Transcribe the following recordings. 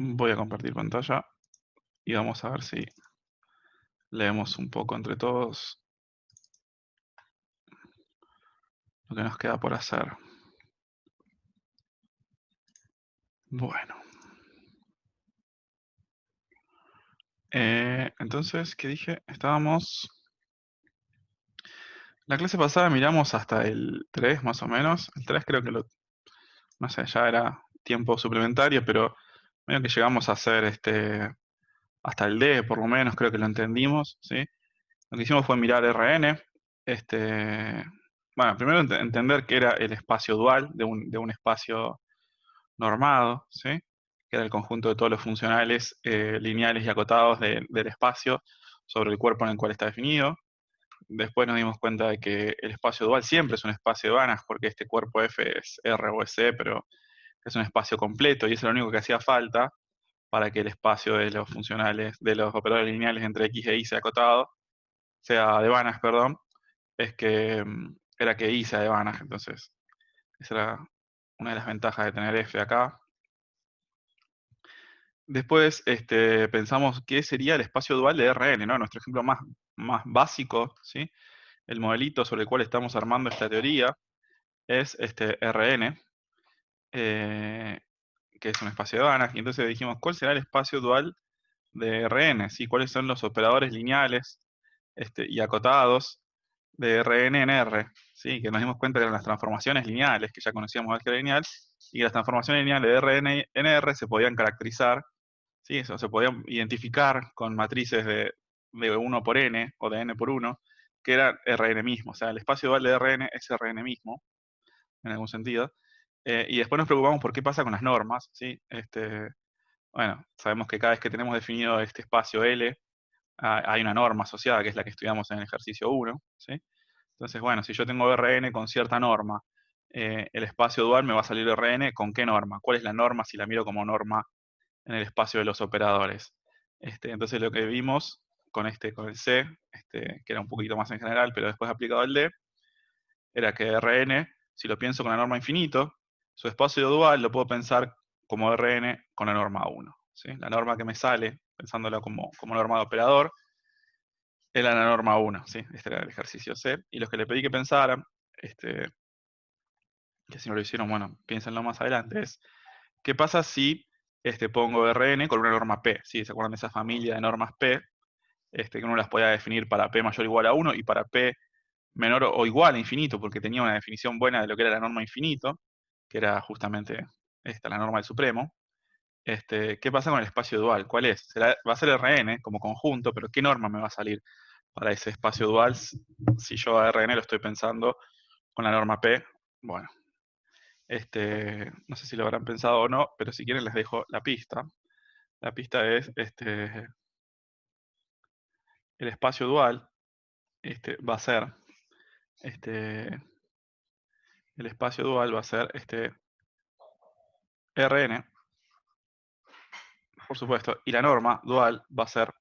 Voy a compartir pantalla y vamos a ver si leemos un poco entre todos lo que nos queda por hacer. Bueno. Entonces, ¿qué dije? La clase pasada miramos hasta el 3 más o menos. El 3 creo que no sé, ya era tiempo suplementario, pero medio que llegamos a hacer hasta el D, por lo menos, creo que lo entendimos, ¿sí? Lo que hicimos fue mirar Rn. Bueno, primero entender qué era el espacio dual de un espacio normado, ¿sí? Que era el conjunto de todos los funcionales lineales y acotados del espacio sobre el cuerpo en el cual está definido. Después nos dimos cuenta de que el espacio dual siempre es un espacio de Banach, porque este cuerpo F es R o es C, pero es un espacio completo y es lo único que hacía falta para que el espacio de los funcionales, de los operadores lineales entre X e Y sea acotado, sea de Banach, perdón, es que era que Y sea de Banach. Entonces, esa era una de las ventajas de tener F acá. Después pensamos qué sería el espacio dual de Rn, ¿no? Nuestro ejemplo más básico, ¿sí? El modelito sobre el cual estamos armando esta teoría es Rn, que es un espacio de Banach, y entonces dijimos, ¿cuál será el espacio dual de Rn? ¿Sí? ¿Cuáles son los operadores lineales y acotados de Rn en R? ¿Sí? Que nos dimos cuenta que eran las transformaciones lineales, que ya conocíamos álgebra lineal, y que las transformaciones lineales de Rn en R se podían caracterizar, ¿sí? Eso, se podían identificar con matrices de 1 por n o de n por 1, que eran Rn mismo. O sea, el espacio dual de Rn es Rn mismo, en algún sentido. Y después nos preocupamos por qué pasa con las normas, ¿sí? Bueno, sabemos que cada vez que tenemos definido este espacio L, hay una norma asociada, que es la que estudiamos en el ejercicio 1, ¿sí? Entonces, bueno, si yo tengo Rn con cierta norma, el espacio dual me va a salir Rn con qué norma. ¿Cuál es la norma si la miro como norma en el espacio de los operadores? Entonces, lo que vimos con el C, que era un poquito más en general, pero después aplicado al D, era que Rn, si lo pienso con la norma infinito, su espacio dual lo puedo pensar como Rn con la norma 1. ¿Sí? La norma que me sale, pensándola como norma de operador, era la norma 1. ¿Sí? Este era el ejercicio C. Y los que le pedí que pensaran, que si no lo hicieron, bueno, piénsenlo más adelante, es ¿qué pasa si pongo Rn con una norma P? ¿Sí? ¿Se acuerdan de esa familia de normas P? Que uno las podía definir para P mayor o igual a 1 y para P menor o igual a infinito, porque tenía una definición buena de lo que era la norma infinito, que era justamente la norma del supremo. ¿Qué pasa con el espacio dual? ¿Cuál es? Va a ser Rn como conjunto, pero ¿qué norma me va a salir para ese espacio dual si yo a Rn lo estoy pensando con la norma P? Bueno, no sé si lo habrán pensado o no, pero si quieren les dejo la pista. La pista es el espacio dual va a ser el espacio dual va a ser Rn, por supuesto, y la norma dual va a ser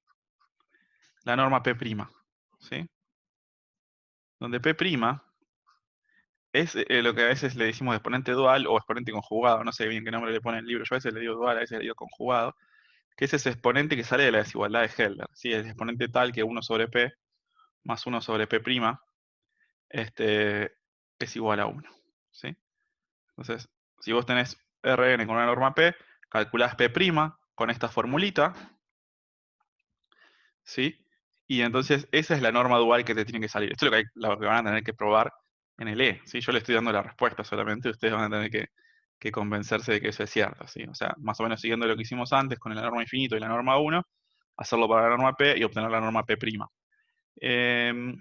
la norma P', ¿sí? Donde P' es lo que a veces le decimos exponente dual o exponente conjugado, no sé bien qué nombre le pone el libro, yo a veces le digo dual, a veces le digo conjugado, que es ese exponente que sale de la desigualdad de Helder, ¿sí? El exponente tal que 1 sobre P más 1 sobre P' es igual a 1, ¿sí? Entonces, si vos tenés Rn con una norma P, calculás P' con esta formulita, ¿sí? Y entonces esa es la norma dual que te tiene que salir. Esto es lo que van a tener que probar en el E, ¿sí? Yo le estoy dando la respuesta solamente, ustedes van a tener que convencerse de que eso es cierto, ¿sí? O sea, más o menos siguiendo lo que hicimos antes con la norma infinito y la norma 1, hacerlo para la norma P y obtener la norma P'. Em,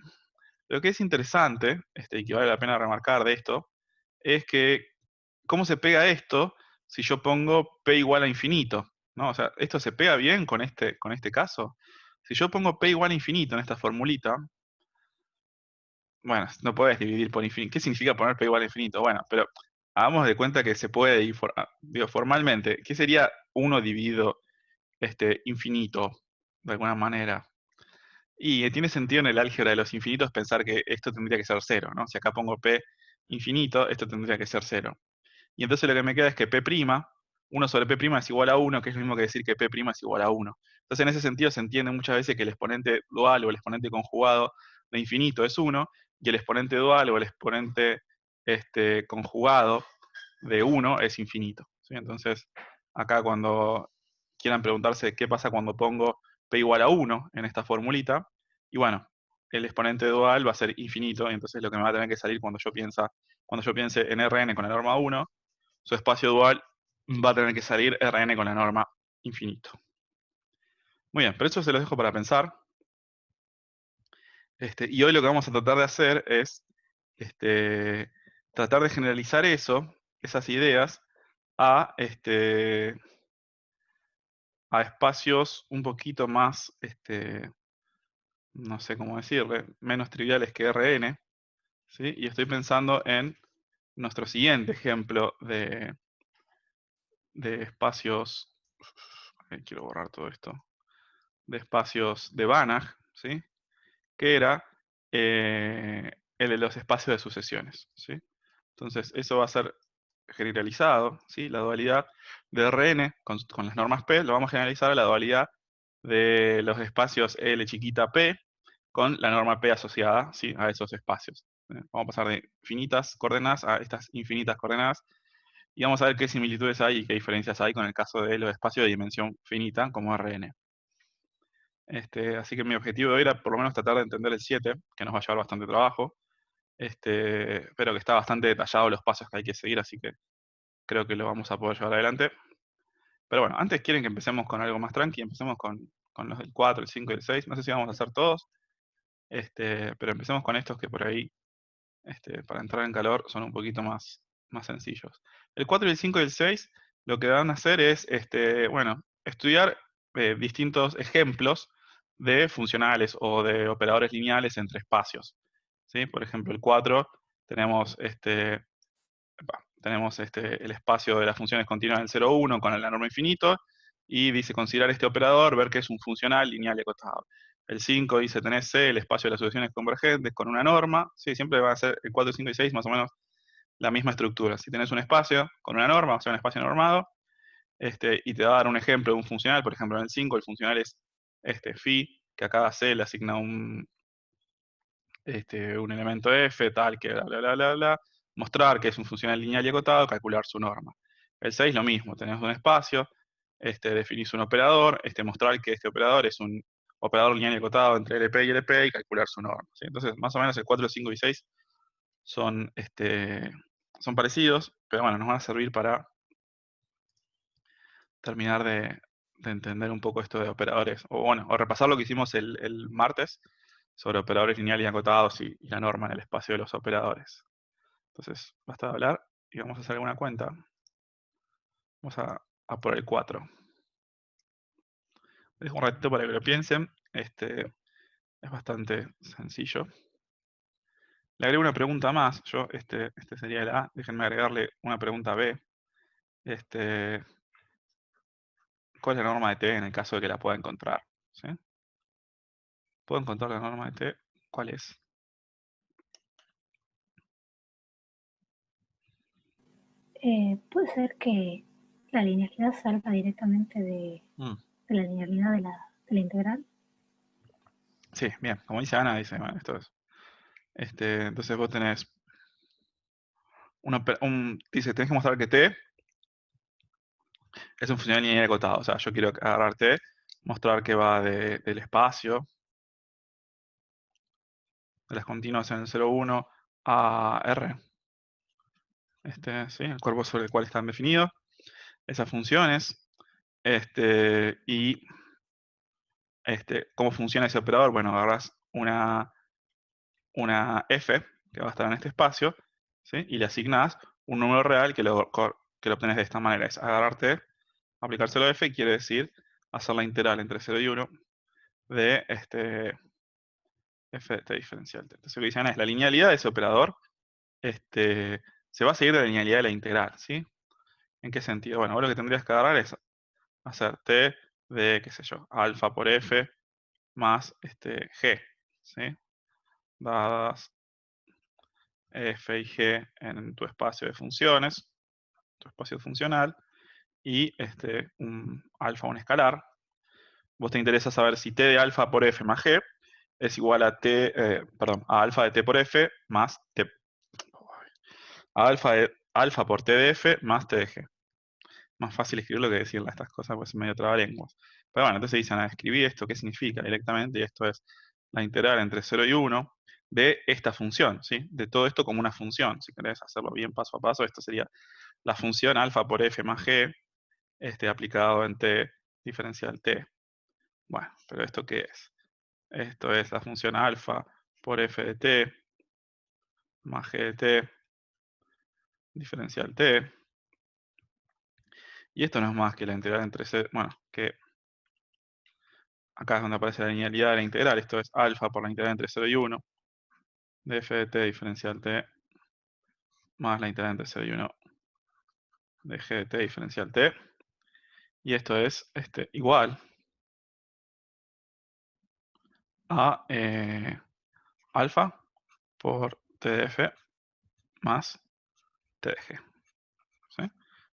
lo que es interesante, y que vale la pena remarcar de esto, es que cómo se pega esto si yo pongo P igual a infinito, ¿no? O sea, esto se pega bien con este caso. Si yo pongo P igual a infinito en esta formulita, bueno, no podés dividir por infinito. ¿Qué significa poner P igual a infinito? Bueno, pero hagamos de cuenta que se puede ir, digo, formalmente, ¿qué sería 1 dividido infinito, de alguna manera? Y tiene sentido en el álgebra de los infinitos pensar que esto tendría que ser 0, ¿no? Si acá pongo P infinito, esto tendría que ser 0. Y entonces lo que me queda es que P', 1 sobre P' es igual a 1, que es lo mismo que decir que P' es igual a 1. Entonces, en ese sentido se entiende muchas veces que el exponente dual o el exponente conjugado de infinito es 1, y el exponente dual o el exponente conjugado de 1 es infinito, ¿sí? Entonces, acá cuando quieran preguntarse qué pasa cuando pongo P igual a 1 en esta formulita, y bueno, el exponente dual va a ser infinito, y entonces lo que me va a tener que salir cuando yo piense en Rn con la norma 1, su espacio dual va a tener que salir Rn con la norma infinito. Muy bien, pero eso se los dejo para pensar. Y hoy lo que vamos a tratar de hacer es tratar de generalizar esas ideas a, a espacios un poquito más, no sé cómo decirle, menos triviales que Rn, ¿sí? Y estoy pensando en nuestro siguiente ejemplo de espacios, quiero borrar todo esto, de espacios de Banach, ¿sí? Que era el de los espacios de sucesiones, ¿sí? Entonces, eso va a ser generalizado, ¿sí? La dualidad de Rn con las normas P, lo vamos a generalizar a la dualidad de los espacios L chiquita P con la norma P asociada, ¿sí? A esos espacios. Vamos a pasar de finitas coordenadas a estas infinitas coordenadas y vamos a ver qué similitudes hay y qué diferencias hay con el caso de los espacios de dimensión finita como Rn. Así que mi objetivo de hoy era por lo menos tratar de entender el 7, que nos va a llevar bastante trabajo, pero que está bastante detallado los pasos que hay que seguir, así que creo que lo vamos a poder llevar adelante. Pero bueno, antes quieren que empecemos con algo más tranqui, empecemos con los del 4, el 5 y el 6, no sé si vamos a hacer todos, pero empecemos con estos que por ahí, para entrar en calor, son un poquito más sencillos. El 4, el 5 y el 6 lo que van a hacer es, bueno, estudiar distintos ejemplos de funcionales o de operadores lineales entre espacios, ¿sí? Por ejemplo, el 4 tenemos, el espacio de las funciones continuas del 0, 1 con la norma infinito, y dice considerar este operador, ver que es un funcional lineal y acotado. El 5 dice tenés C, el espacio de las soluciones convergentes con una norma, sí, siempre va a ser el 4, 5 y 6 más o menos la misma estructura. Si tenés un espacio con una norma, va a ser un espacio normado, y te va a dar un ejemplo de un funcional. Por ejemplo, en el 5 el funcional es phi, que a cada C le asigna un elemento f, tal, que bla, bla, bla, bla, bla, mostrar que es un funcional lineal y acotado, calcular su norma. El 6 lo mismo, tenés un espacio, definís un operador, mostrar que este operador es un operador lineal y acotado entre LP y LP y calcular su norma, ¿sí? Entonces, más o menos el 4, 5 y 6 son, son parecidos, pero bueno, nos van a servir para terminar de entender un poco esto de operadores, o bueno, o repasar lo que hicimos el martes sobre operadores lineales y acotados y la norma en el espacio de los operadores. Entonces, basta de hablar y vamos a hacer alguna cuenta. Vamos a por el 4. Les dejo un ratito para que lo piensen. Es bastante sencillo. Le agrego una pregunta más. Este sería el A. Déjenme agregarle una pregunta B. ¿Cuál es la norma de T en el caso de que la pueda encontrar? ¿Sí? ¿Puedo encontrar la norma de T? ¿Cuál es? Puede ser que la linealidad salga directamente de la linealidad de la integral. Sí, bien. Como dice Ana, dice, bueno, esto es. Entonces vos tenés dice, tenés que mostrar que T es un funcional lineal acotado. O sea, yo quiero agarrar T, mostrar que va del espacio, de las continuas en el 0, 1 a R. ¿Sí? El cuerpo sobre el cual están definidos esas funciones. Y ¿cómo funciona ese operador? Bueno, agarras una f que va a estar en este espacio, ¿sí? Y le asignás un número real que lo obtenés de esta manera. Es agarrarte, aplicárselo a f, y quiere decir hacer la integral entre 0 y 1 de f de t diferencial. Entonces lo que dicen es la linealidad de ese operador se va a seguir de la linealidad de la integral, ¿sí? ¿En qué sentido? Bueno, vos lo que tendrías que agarrar es hacer t de, qué sé yo, alfa por f más g, ¿sí? Dadas f y g en tu espacio de funciones, tu espacio funcional, y un alfa, un escalar. Vos te interesa saber si t de alfa por f más g es igual a a alfa de t por f más t, a alfa por t de f más t de g. Más fácil escribirlo que decirle estas cosas, pues es medio trabalenguas. Pero bueno, entonces dicen, escribí esto, ¿qué significa directamente? Y esto es la integral entre 0 y 1 de esta función, ¿sí? De todo esto como una función. Si querés hacerlo bien paso a paso, esto sería la función alfa por f más g, aplicado en t diferencial t. Bueno, pero ¿esto qué es? Esto es la función alfa por f de t más g de t diferencial t. Y esto no es más que la integral entre c, bueno, que acá es donde aparece la linealidad de la integral. Esto es alfa por la integral entre 0 y 1 de f de t diferencial t más la integral entre 0 y 1 de g de t diferencial t. Y esto es igual a alfa por t de f más t de g. ¿Sí?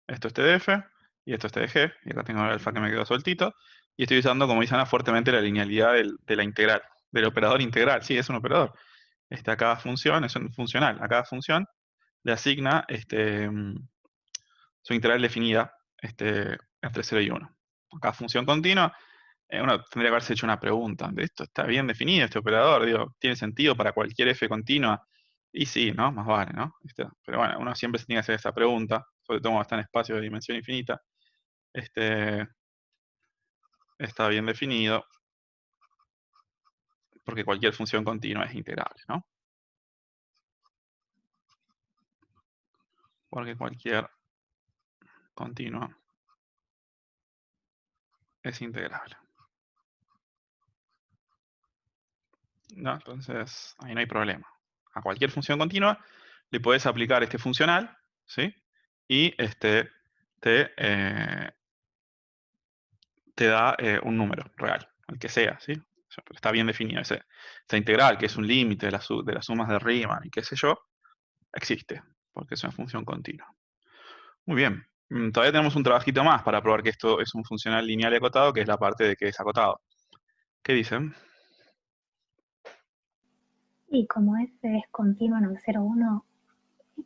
Esto es t de f y esto es t de g. Y acá tengo el alfa que me quedó soltito. Y estoy usando, como dice Ana, fuertemente la linealidad de la integral, del operador integral. Sí, es un operador. A cada función es un funcional. A cada función le asigna su integral definida entre 0 y 1. A cada función continua, uno tendría que haberse hecho una pregunta. ¿De esto está bien definido este operador? Digo, ¿tiene sentido para cualquier f continua? Y sí, ¿no? Más vale, ¿no? Pero bueno, uno siempre se tiene que hacer esa pregunta, sobre todo cuando está en espacio de dimensión infinita. Está bien definido, porque cualquier función continua es integrable, ¿no? Porque cualquier continua es integrable. ¿No? Entonces, ahí no hay problema. A cualquier función continua le puedes aplicar este funcional, ¿sí? Y te da un número real, el que sea, ¿sí? O sea, está bien definido. Esa integral, que es un límite de las sumas de Riemann y qué sé yo, existe, porque es una función continua. Muy bien. Todavía tenemos un trabajito más para probar que esto es un funcional lineal y acotado, que es la parte de que es acotado. ¿Qué dicen? Y como f es continua en el 0,1,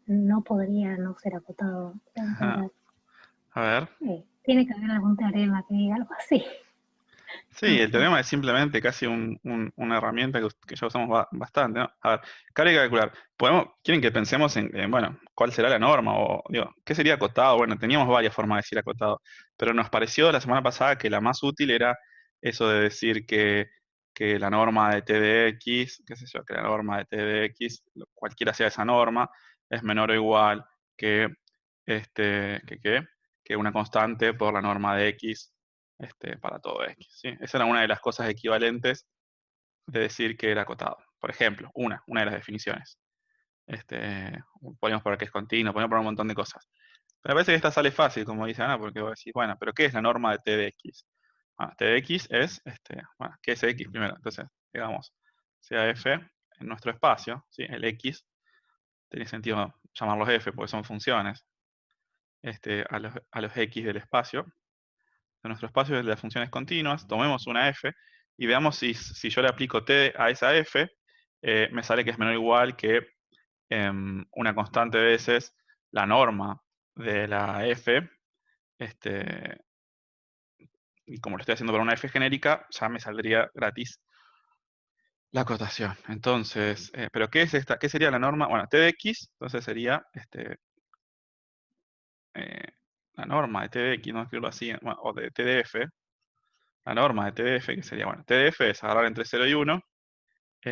no podría no ser acotado la integral. A ver. Tiene que haber algún teorema que diga algo así. Sí, el teorema es simplemente casi una herramienta que ya usamos bastante, ¿no? A ver, carga y calcular. ¿Quieren que pensemos bueno, cuál será la norma? O, digo, ¿qué sería acotado? Bueno, teníamos varias formas de decir acotado, pero nos pareció la semana pasada que la más útil era eso de decir que la norma de t de x, qué sé yo, que la norma de t de x, cualquiera sea esa norma, es menor o igual que, que una constante por la norma de x para todo x. ¿Sí? Esa era una de las cosas equivalentes de decir que era acotado. Por ejemplo, una de las definiciones. Podemos poner que es continuo, podemos poner un montón de cosas. Pero me parece que esta sale fácil, como dice Ana, porque vos decís, bueno, pero ¿qué es la norma de t de x? T de x es, bueno, ¿qué es x primero? Entonces, digamos, sea f en nuestro espacio, ¿sí? El x, tiene sentido llamarlos f porque son funciones, a los x del espacio, de nuestro espacio de las funciones continuas, tomemos una f y veamos si yo le aplico t a esa f, me sale que es menor o igual que una constante de veces la norma de la f, y como lo estoy haciendo para una f genérica, ya me saldría gratis la acotación. Entonces, ¿pero qué es esta? ¿Qué sería la norma? Bueno, t de x, entonces sería la norma de t de x, no escribirlo así, bueno, o de t de f, la norma de t de f, que sería, bueno, t de f es agarrar entre 0 y 1, y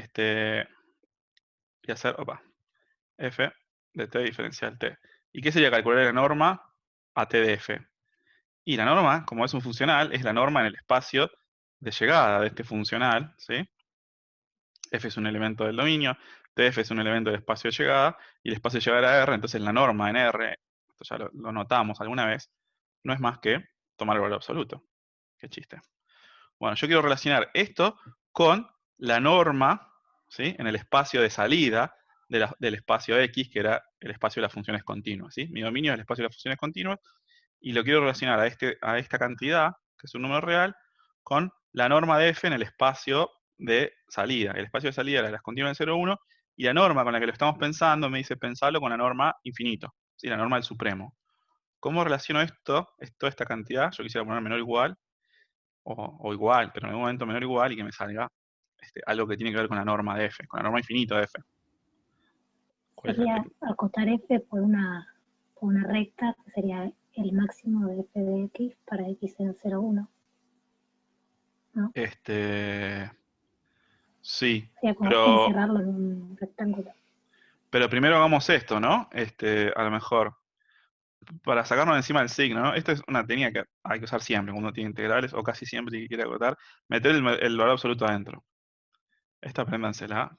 hacer, f de t diferencial t. ¿Y qué sería calcular la norma a t de f? Y la norma, como es un funcional, es la norma en el espacio de llegada de este funcional, ¿sí? F es un elemento del dominio, tf es un elemento del espacio de llegada, y el espacio de llegada era R, entonces la norma en R, esto ya lo notamos alguna vez, no es más que tomar el valor absoluto. Qué chiste. Bueno, yo quiero relacionar esto con la norma, ¿sí? En el espacio de salida del espacio X, que era el espacio de las funciones continuas, ¿sí? Mi dominio es el espacio de las funciones continuas, y lo quiero relacionar a esta cantidad, que es un número real, con la norma de f en el espacio de salida. El espacio de salida era las continuas de 0, 1, y la norma con la que lo estamos pensando me dice pensarlo con la norma infinito, ¿sí? La norma del supremo. ¿Cómo relaciono esto, esta cantidad? Yo quisiera poner menor o igual, o igual, pero en algún momento menor o igual, y que me salga algo que tiene que ver con la norma de f, con la norma infinita de f. Sería acotar f por una recta, que sería el máximo de f de x para x en 0, 1. ¿No? Sí, Sería como pero, encerrarlo en un rectángulo. pero primero hagamos esto, ¿no? A lo mejor, para sacarnos de encima del signo, ¿no? Esta es una técnica que hay que usar siempre cuando uno tiene integrales, o casi siempre si quiere acotar, meter el valor absoluto adentro. Esta apréndansela,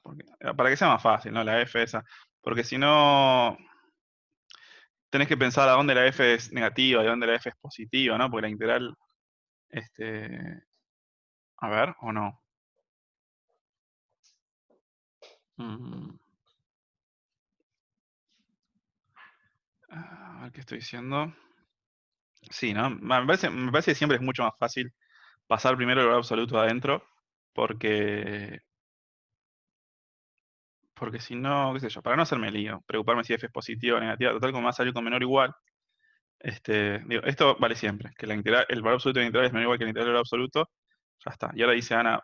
para que sea más fácil, ¿no? La f esa, porque si no, tenés que pensar a dónde la f es negativa y a dónde la f es positiva, ¿no? Porque la integral, a ver, o no. A ver qué estoy diciendo. Sí, ¿no? Me parece que siempre es mucho más fácil pasar primero el valor absoluto adentro, porque si no, qué sé yo, para no hacerme lío, preocuparme si f es positiva o negativa, total como va a salir con menor o igual, digo, esto vale siempre, que el valor absoluto de la integral es menor o igual que el integral del valor absoluto, ya está. Y ahora dice Ana,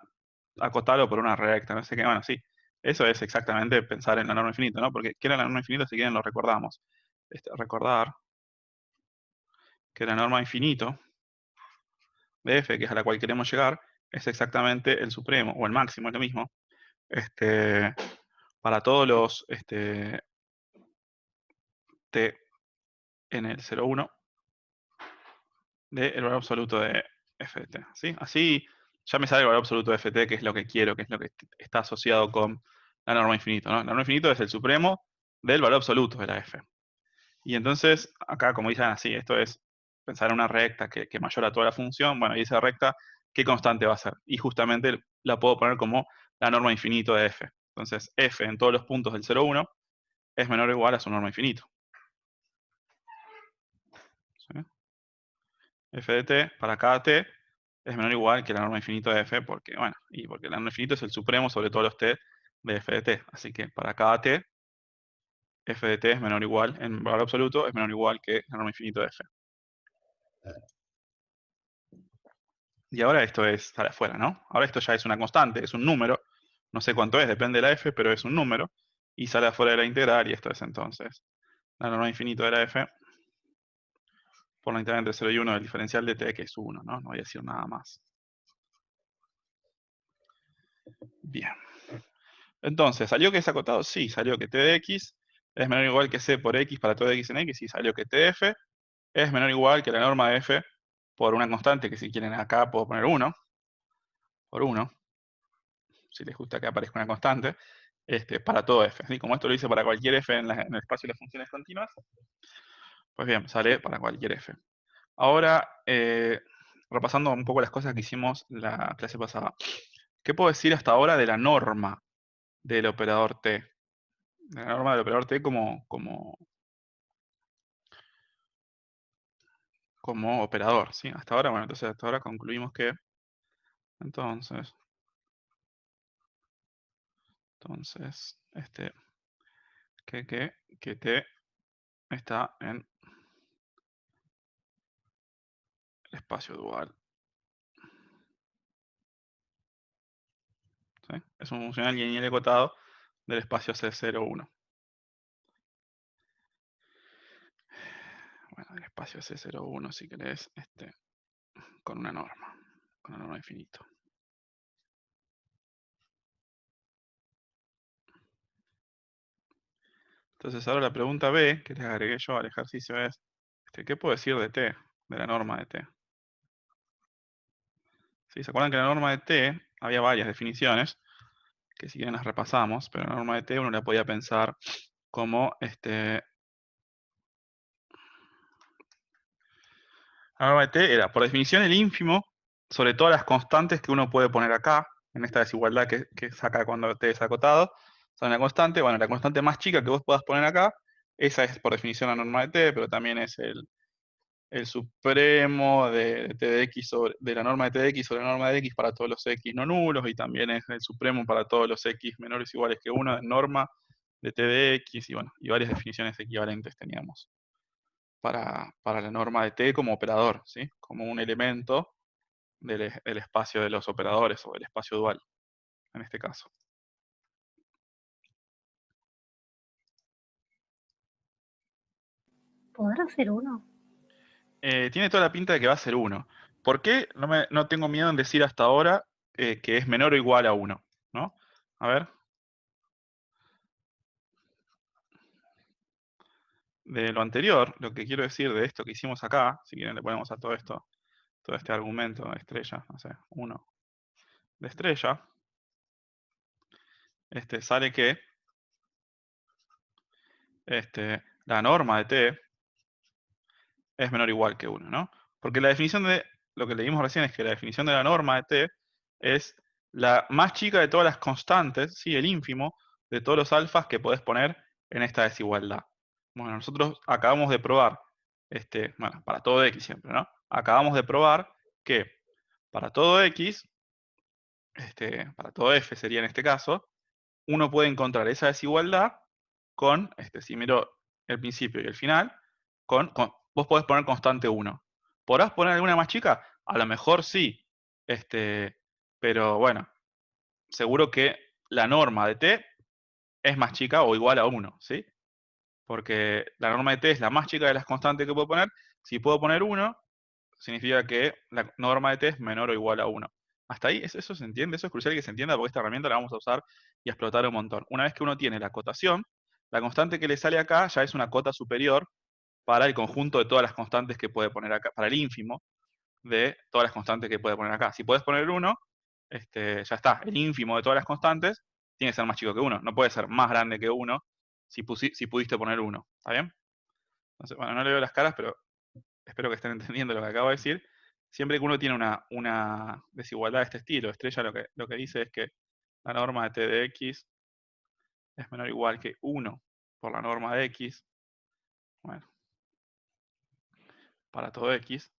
acotarlo por una recta, no sé qué, bueno, sí, eso es exactamente pensar en la norma infinita, ¿no? Porque ¿qué era la norma infinita? Si quieren lo recordamos. Recordar que la norma infinito de f, que es a la cual queremos llegar, es exactamente el supremo, o el máximo, es lo mismo, para todos los t en el 0, 1 del valor absoluto de f de t, ¿sí? Así ya me sale el valor absoluto de ft, que es lo que quiero, que es lo que está asociado con la norma infinito, ¿no? La norma infinito es el supremo del valor absoluto de la f. Y entonces, acá, como dicen así, esto es pensar en una recta que mayor a toda la función, bueno, y esa recta, ¿qué constante va a ser? Y justamente la puedo poner como la norma infinito de f. Entonces, f en todos los puntos del 0, 1 es menor o igual a su norma infinito. ¿Sí? F de t para cada t es menor o igual que la norma infinito de f, porque, bueno, y porque la norma infinito es el supremo sobre todos los t de f de t. Así que para cada t, f de t es menor o igual, en valor absoluto, es menor o igual que la norma infinito de f. Y ahora esto sale afuera, ¿no? Ahora esto ya es una constante, es un número. No sé cuánto es, depende de la f, pero es un número. Y sale afuera de la integral, y esto es entonces la norma infinito de la f por la integral entre 0 y 1 del diferencial de t, que es 1, ¿no? No voy a decir nada más. Bien. Entonces, ¿salió que es acotado? Sí, salió que t de x es menor o igual que c por x para todo x en x, y salió que t de f es menor o igual que la norma de f por una constante, que si quieren acá puedo poner 1, por 1, si les gusta que aparezca una constante, para todo f. ¿Sí? Como esto lo hice para cualquier f en el espacio de las funciones continuas, pues bien, sale para cualquier f. Ahora, repasando un poco las cosas que hicimos la clase pasada, ¿qué puedo decir hasta ahora de la norma del operador t? De la norma del operador t como operador, ¿sí? Hasta ahora, bueno, entonces hasta ahora concluimos que, entonces, que t está en el espacio dual. ¿Sí? Es un funcional lineal acotado del espacio C01. Bueno, el espacio C01, si querés, con una norma infinito. Entonces ahora la pregunta B, que les agregué yo al ejercicio es, ¿qué puedo decir de t, de la norma de t? ¿Sí? ¿Se acuerdan que la norma de t había varias definiciones? Que si quieren las repasamos, pero la norma de t uno la podía pensar como la norma de t era, por definición, el ínfimo sobre todas las constantes que uno puede poner acá, en esta desigualdad que saca cuando t es acotado. Son la constante, bueno, la constante más chica que vos puedas poner acá, esa es por definición la norma de t, pero también es el supremo de t de x de la norma de t de x sobre la norma de x para todos los x no nulos, y también es el supremo para todos los x menores o iguales que 1 de norma de t de x, y bueno, y varias definiciones equivalentes teníamos para la norma de t como operador, ¿sí? Como un elemento del espacio de los operadores, o del espacio dual, en este caso. ¿Podrá ser uno? Tiene toda la pinta de que va a ser 1. ¿Por qué? No tengo miedo en decir hasta ahora que es menor o igual a 1, ¿no? A ver. De lo anterior, lo que quiero decir de esto que hicimos acá, si quieren le ponemos a todo esto, todo este argumento estrella, no sé, 1 de estrella, sale que la norma de t es menor o igual que 1, ¿no? Porque la definición de, lo que leímos recién es que la definición de la norma de t es la más chica de todas las constantes, ¿sí? El ínfimo de todos los alfas que podés poner en esta desigualdad. Bueno, nosotros acabamos de probar, bueno, para todo x siempre, ¿no? Acabamos de probar que para todo x, para todo f sería en este caso, uno puede encontrar esa desigualdad con, si miro el principio y el final, vos podés poner constante 1. ¿Podrás poner alguna más chica? A lo mejor sí, pero bueno, seguro que la norma de t es más chica o igual a 1, ¿sí? Porque la norma de t es la más chica de las constantes que puedo poner. Si puedo poner 1, significa que la norma de t es menor o igual a 1. Hasta ahí, eso se entiende, eso es crucial que se entienda, porque esta herramienta la vamos a usar y a explotar un montón. Una vez que uno tiene la cotación, la constante que le sale acá ya es una cota superior para el conjunto de todas las constantes que puede poner acá, para el ínfimo de todas las constantes que puede poner acá. Si puedes poner 1, ya está, el ínfimo de todas las constantes tiene que ser más chico que 1, no puede ser más grande que 1 si pudiste poner 1, ¿está bien? Entonces, bueno, no le veo las caras, pero espero que estén entendiendo lo que acabo de decir. Siempre que uno tiene una desigualdad de este estilo, estrella lo que dice es que la norma de t de x es menor o igual que 1 por la norma de x, bueno, para todo x,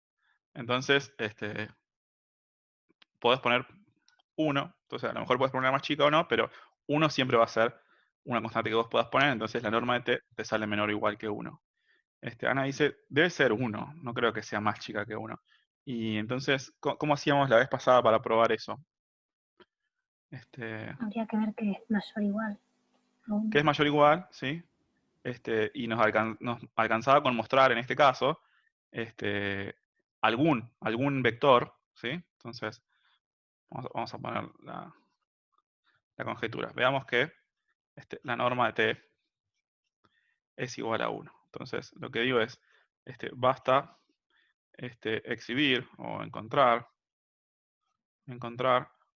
entonces podés poner 1, entonces a lo mejor puedes poner una más chica o no, pero 1 siempre va a ser una constante que vos puedas poner, entonces la norma de t te sale menor o igual que 1. Ana dice, debe ser 1, no creo que sea más chica que 1. Y entonces, ¿cómo hacíamos la vez pasada para probar eso? Habría que ver que es mayor o igual a Que 1. es mayor o igual, ¿sí? Y nos alcanzaba con mostrar, en este caso, algún vector, ¿sí? Entonces, vamos a poner la conjetura. Veamos que la norma de t es igual a 1. Entonces, lo que digo es, basta exhibir o encontrar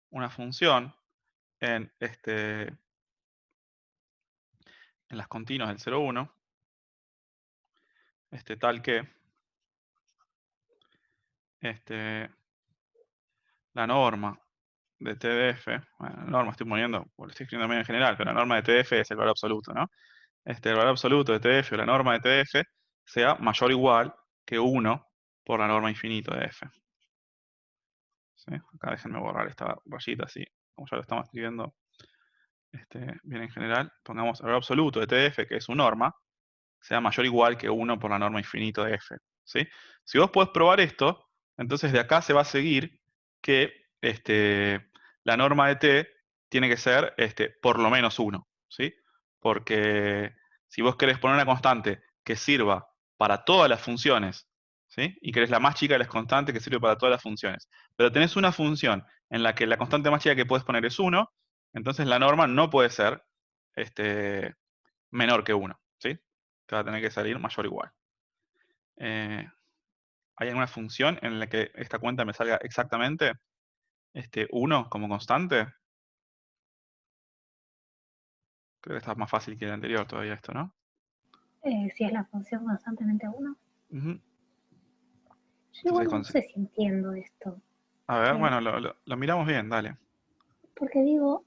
una función en, en las continuas del 0, 1, tal que la norma de t de f, bueno, la norma estoy poniendo, porque lo estoy escribiendo medio en general, pero la norma de t de f es el valor absoluto, ¿no? El valor absoluto de t de f o la norma de t de f sea mayor o igual que 1 por la norma infinito de f. ¿Sí? Acá déjenme borrar esta rayita así, como ya lo estamos escribiendo bien en general. Pongamos el valor absoluto de t de f, que es su norma, sea mayor o igual que 1 por la norma infinito de f. ¿Sí? Si vos podés probar esto, entonces de acá se va a seguir que la norma de t tiene que ser por lo menos 1. ¿Sí? Porque si vos querés poner una constante que sirva para todas las funciones, ¿sí? Y querés la más chica de las constantes que sirve para todas las funciones, pero tenés una función en la que la constante más chica que puedes poner es 1, entonces la norma no puede ser menor que 1. ¿Sí? Te va a tener que salir mayor o igual. ¿Hay alguna función en la que esta cuenta me salga exactamente 1 como constante? Creo que está más fácil que el anterior todavía esto, ¿no? Si es la función constantemente 1. Ujú. Yo Entonces, igual no sé si entiendo esto. a ver, Eh, bueno, lo miramos bien, dale. Porque digo,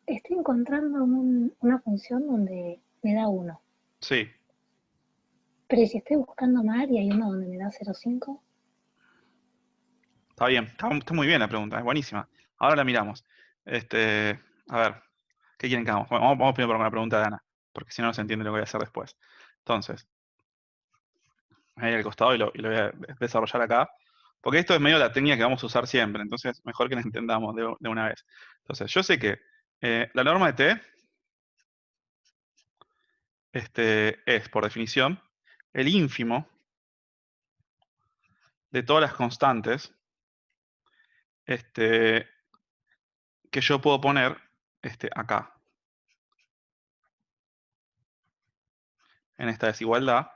estoy encontrando una función donde me da 1. Sí, Pero si estoy buscando mal y hay uno donde me da 0,5, Está bien, está muy bien la pregunta, es buenísima. Ahora la miramos. A ver, ¿qué quieren que hagamos? Bueno, vamos primero por una pregunta de Ana, porque si no, no se entiende lo que voy a hacer después. Entonces, ahí al costado y lo voy a desarrollar acá, porque esto es medio la técnica que vamos a usar siempre, entonces mejor que la entendamos de una vez. Entonces, yo sé que la norma de t es, por definición, el ínfimo de todas las constantes este, que yo puedo poner acá, en esta desigualdad,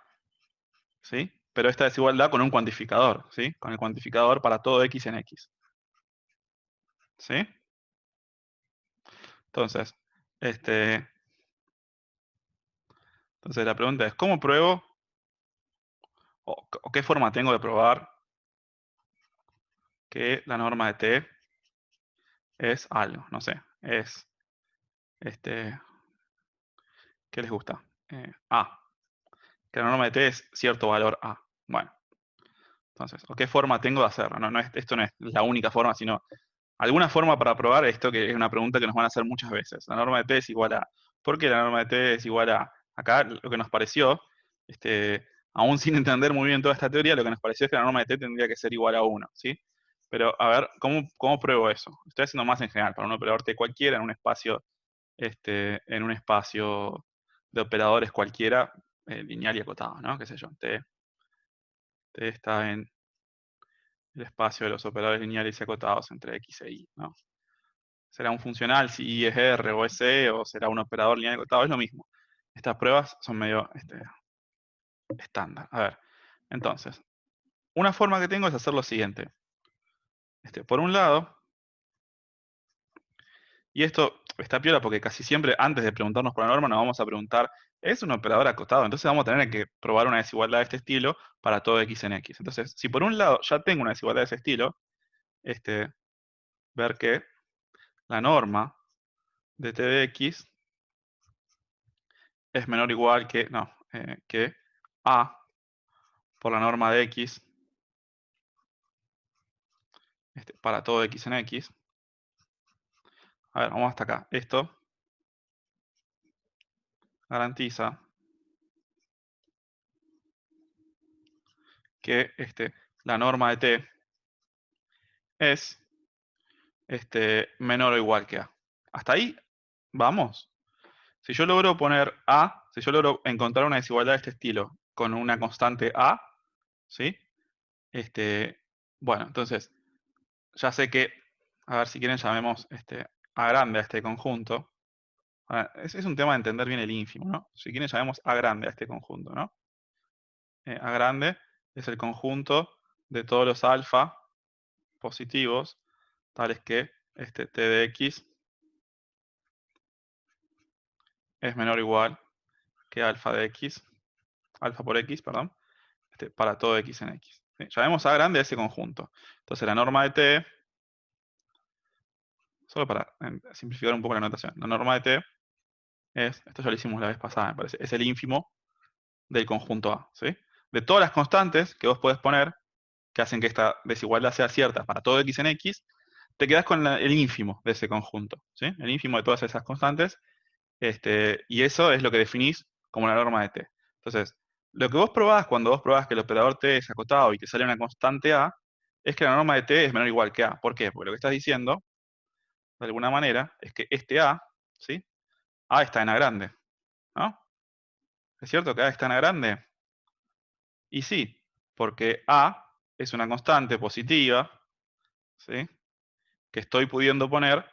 ¿sí? Pero esta desigualdad con un cuantificador, ¿sí? Con el cuantificador para todo x en x, ¿sí? Entonces, este, entonces la pregunta es, ¿cómo pruebo o qué forma tengo de probar que la norma de t es algo? No sé, es, ¿qué les gusta? A, que la norma de t es cierto valor A. Bueno, entonces, ¿o qué forma tengo de hacerlo? No, esto no es la única forma, sino alguna forma para probar esto, que es una pregunta que nos van a hacer muchas veces. La norma de t es igual a... ¿Por qué la norma de t es igual a... Acá lo que nos pareció, aún sin entender muy bien toda esta teoría, lo que nos pareció es que la norma de t tendría que ser igual a 1, ¿sí? Pero, a ver, ¿cómo pruebo eso? Estoy haciendo más en general, para un operador t cualquiera, en un espacio de operadores cualquiera, lineal y acotado, ¿no? ¿Qué sé yo? T está en el espacio de los operadores lineales y acotados entre x e y, ¿no? Será un funcional si y es R o es E, o será un operador lineal acotado, es lo mismo. Estas pruebas son medio estándar. A ver, entonces, una forma que tengo es hacer lo siguiente. Por un lado, y esto está piola porque casi siempre antes de preguntarnos por la norma nos vamos a preguntar, ¿es un operador acotado? Entonces vamos a tener que probar una desigualdad de este estilo para todo x en x. Entonces, si por un lado ya tengo una desigualdad de ese estilo, ver que la norma de t de x es menor o igual que, no, que a por la norma de x para todo x en x. A ver, vamos hasta acá. Esto garantiza que la norma de t es menor o igual que a. Hasta ahí vamos. Si yo logro poner a, si yo logro encontrar una desigualdad de este estilo con una constante a, ¿sí? Bueno, entonces ya sé que, a ver si quieren llamemos a grande a este conjunto. Ahora, es un tema de entender bien el ínfimo, ¿no? Si quieren llamemos a grande a este conjunto, ¿no? A grande es el conjunto de todos los alfa positivos, tales que t de x es menor o igual que alfa de x, alfa por x, perdón, para todo x en x. ¿Sí? Llamemos a grande a ese conjunto. Entonces la norma de t, solo para simplificar un poco la notación, la norma de t es, esto ya lo hicimos la vez pasada, me parece, es el ínfimo del conjunto A, ¿sí? De todas las constantes que vos podés poner, que hacen que esta desigualdad sea cierta para todo x en x, te quedás con el ínfimo de ese conjunto, ¿sí? El ínfimo de todas esas constantes, y eso es lo que definís como la norma de t. Entonces, lo que vos probás cuando vos probás que el operador t es acotado y te sale una constante a, es que la norma de t es menor o igual que a. ¿Por qué? Porque lo que estás diciendo, de alguna manera, es que este a, ¿sí? A está en a grande, ¿no? ¿Es cierto que a está en a grande? Y sí, porque a es una constante positiva, ¿sí? Que estoy pudiendo poner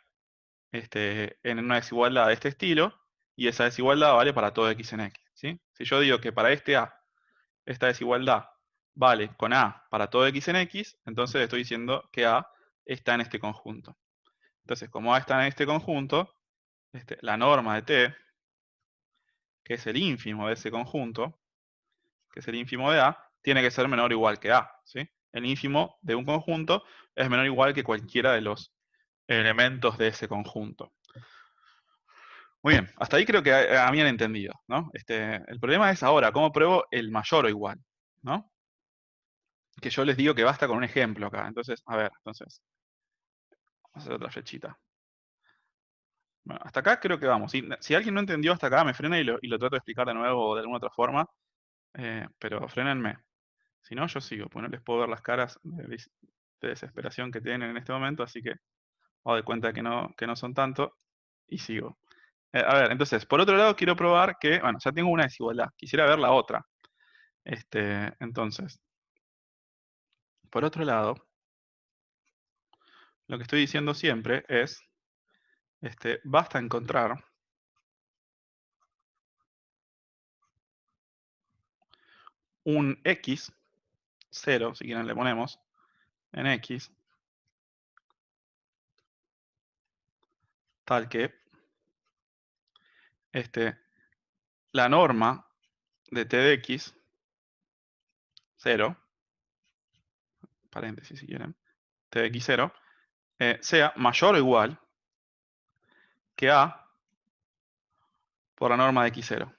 en una desigualdad de este estilo, y esa desigualdad vale para todo x en x, ¿sí? Si yo digo que para este a, esta desigualdad vale con a para todo x en x, entonces estoy diciendo que a está en este conjunto. Entonces, como a está en este conjunto, la norma de t, que es el ínfimo de ese conjunto, que es el ínfimo de a, tiene que ser menor o igual que a, ¿sí? El ínfimo de un conjunto es menor o igual que cualquiera de los elementos de ese conjunto. Muy bien, hasta ahí creo que habían entendido, ¿no? El problema es ahora, ¿cómo pruebo el mayor o igual? ¿No? Que yo les digo que basta con un ejemplo acá. Entonces, a ver, entonces, vamos a hacer otra flechita. Bueno, hasta acá creo que vamos. Si alguien no entendió hasta acá, me frena y lo trato de explicar de nuevo o de alguna otra forma. Pero frénenme. Si no, yo sigo, porque no les puedo ver las caras de desesperación que tienen en este momento, así que hago de cuenta que no son tanto y sigo. A ver, entonces, por otro lado, quiero probar que, bueno, ya tengo una desigualdad. Quisiera ver la otra. Entonces, por otro lado, lo que estoy diciendo siempre es, basta encontrar un x, 0, si quieren le ponemos, en x, tal que la norma de t de x, 0, paréntesis si quieren, t de x0, sea mayor o igual que a por la norma de x0.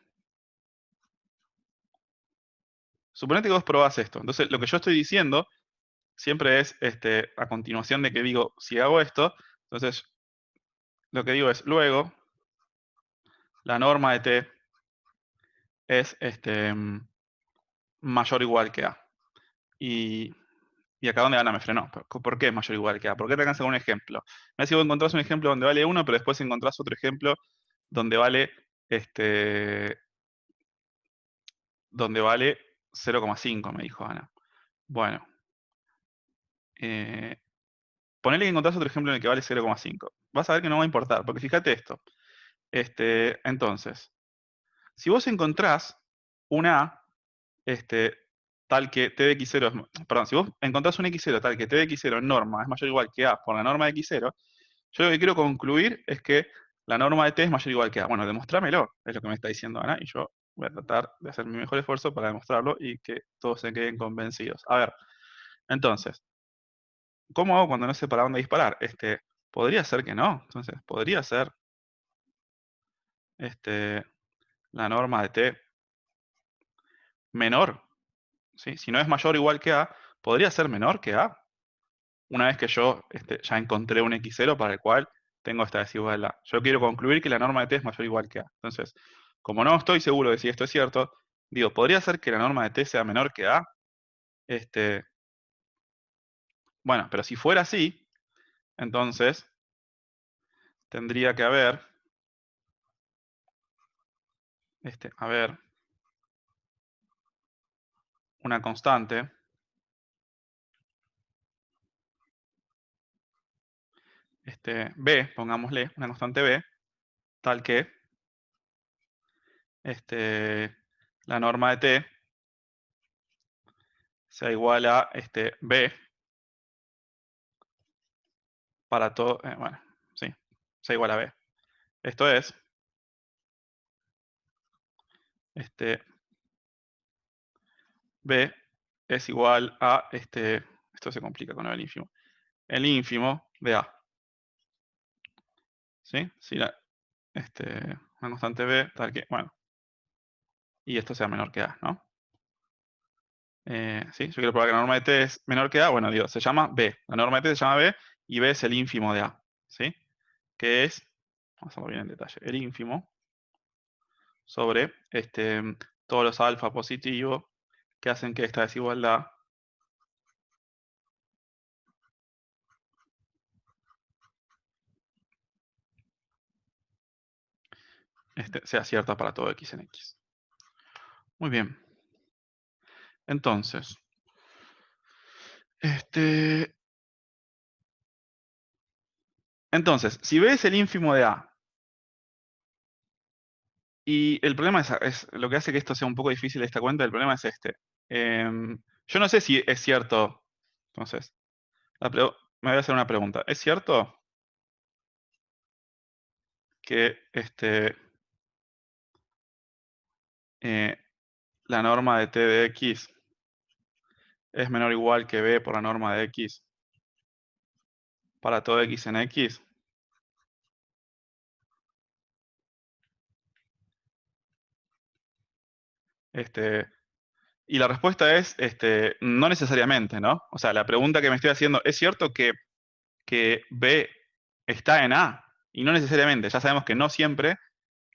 Suponete que vos probás esto. Entonces, lo que yo estoy diciendo siempre es, a continuación de que digo, si hago esto, entonces, lo que digo es, luego, la norma de t es mayor o igual que a. Y acá donde Ana me frenó. ¿Por qué es mayor o igual que a? ¿Por qué te alcanza con un ejemplo? No es si vos encontrás un ejemplo donde vale 1, pero después encontrás otro ejemplo donde vale, donde vale 0,5, me dijo Ana. Bueno, ponele que encontrás otro ejemplo en el que vale 0,5. Vas a ver que no va a importar, porque fíjate esto. Entonces, si vos encontrás una A, tal que t de x0 perdón, si vos encontrás un x0 tal que t de x0 en norma es mayor o igual que a por la norma de x0, yo lo que quiero concluir es que la norma de t es mayor o igual que a. Bueno, demostrámelo, es lo que me está diciendo Ana, y yo voy a tratar de hacer mi mejor esfuerzo para demostrarlo y que todos se queden convencidos. A ver, entonces, ¿cómo hago cuando no sé para dónde disparar? Podría ser que no. Entonces, podría ser la norma de t menor. ¿Sí? Si no es mayor o igual que a, podría ser menor que a. Una vez que yo ya encontré un x0 para el cual tengo esta desigualdad. Yo quiero concluir que la norma de t es mayor o igual que a. Entonces, como no estoy seguro de si esto es cierto, digo, ¿podría ser que la norma de t sea menor que a? Bueno, pero si fuera así, entonces tendría que haber, a ver, una constante, b, pongámosle, una constante b, tal que la norma de t sea igual a b para todo, bueno, sí, sea igual a b. Esto es, b es igual a, esto se complica con el ínfimo de a. ¿Sí? Si una constante b tal que, bueno, y esto sea menor que a, ¿no? ¿Sí? Yo quiero probar que la norma de t es menor que a, bueno, digo, se llama b. La norma de t se llama b y b es el ínfimo de a. ¿Sí? Que es, vamos a hacerlo bien en detalle, el ínfimo sobre todos los alfa positivos que hacen que esta desigualdad sea cierta para todo x en x. Muy bien. Entonces, si b es el ínfimo de a, y el problema es lo que hace que esto sea un poco difícil esta cuenta, el problema es este. Yo no sé si es cierto, entonces, me voy a hacer una pregunta. ¿Es cierto que eh, la norma de t de x es menor o igual que b por la norma de x para todo x en x? Y la respuesta es no necesariamente, ¿no? O sea, la pregunta que me estoy haciendo, ¿es cierto que B está en A? Y no necesariamente, ya sabemos que no siempre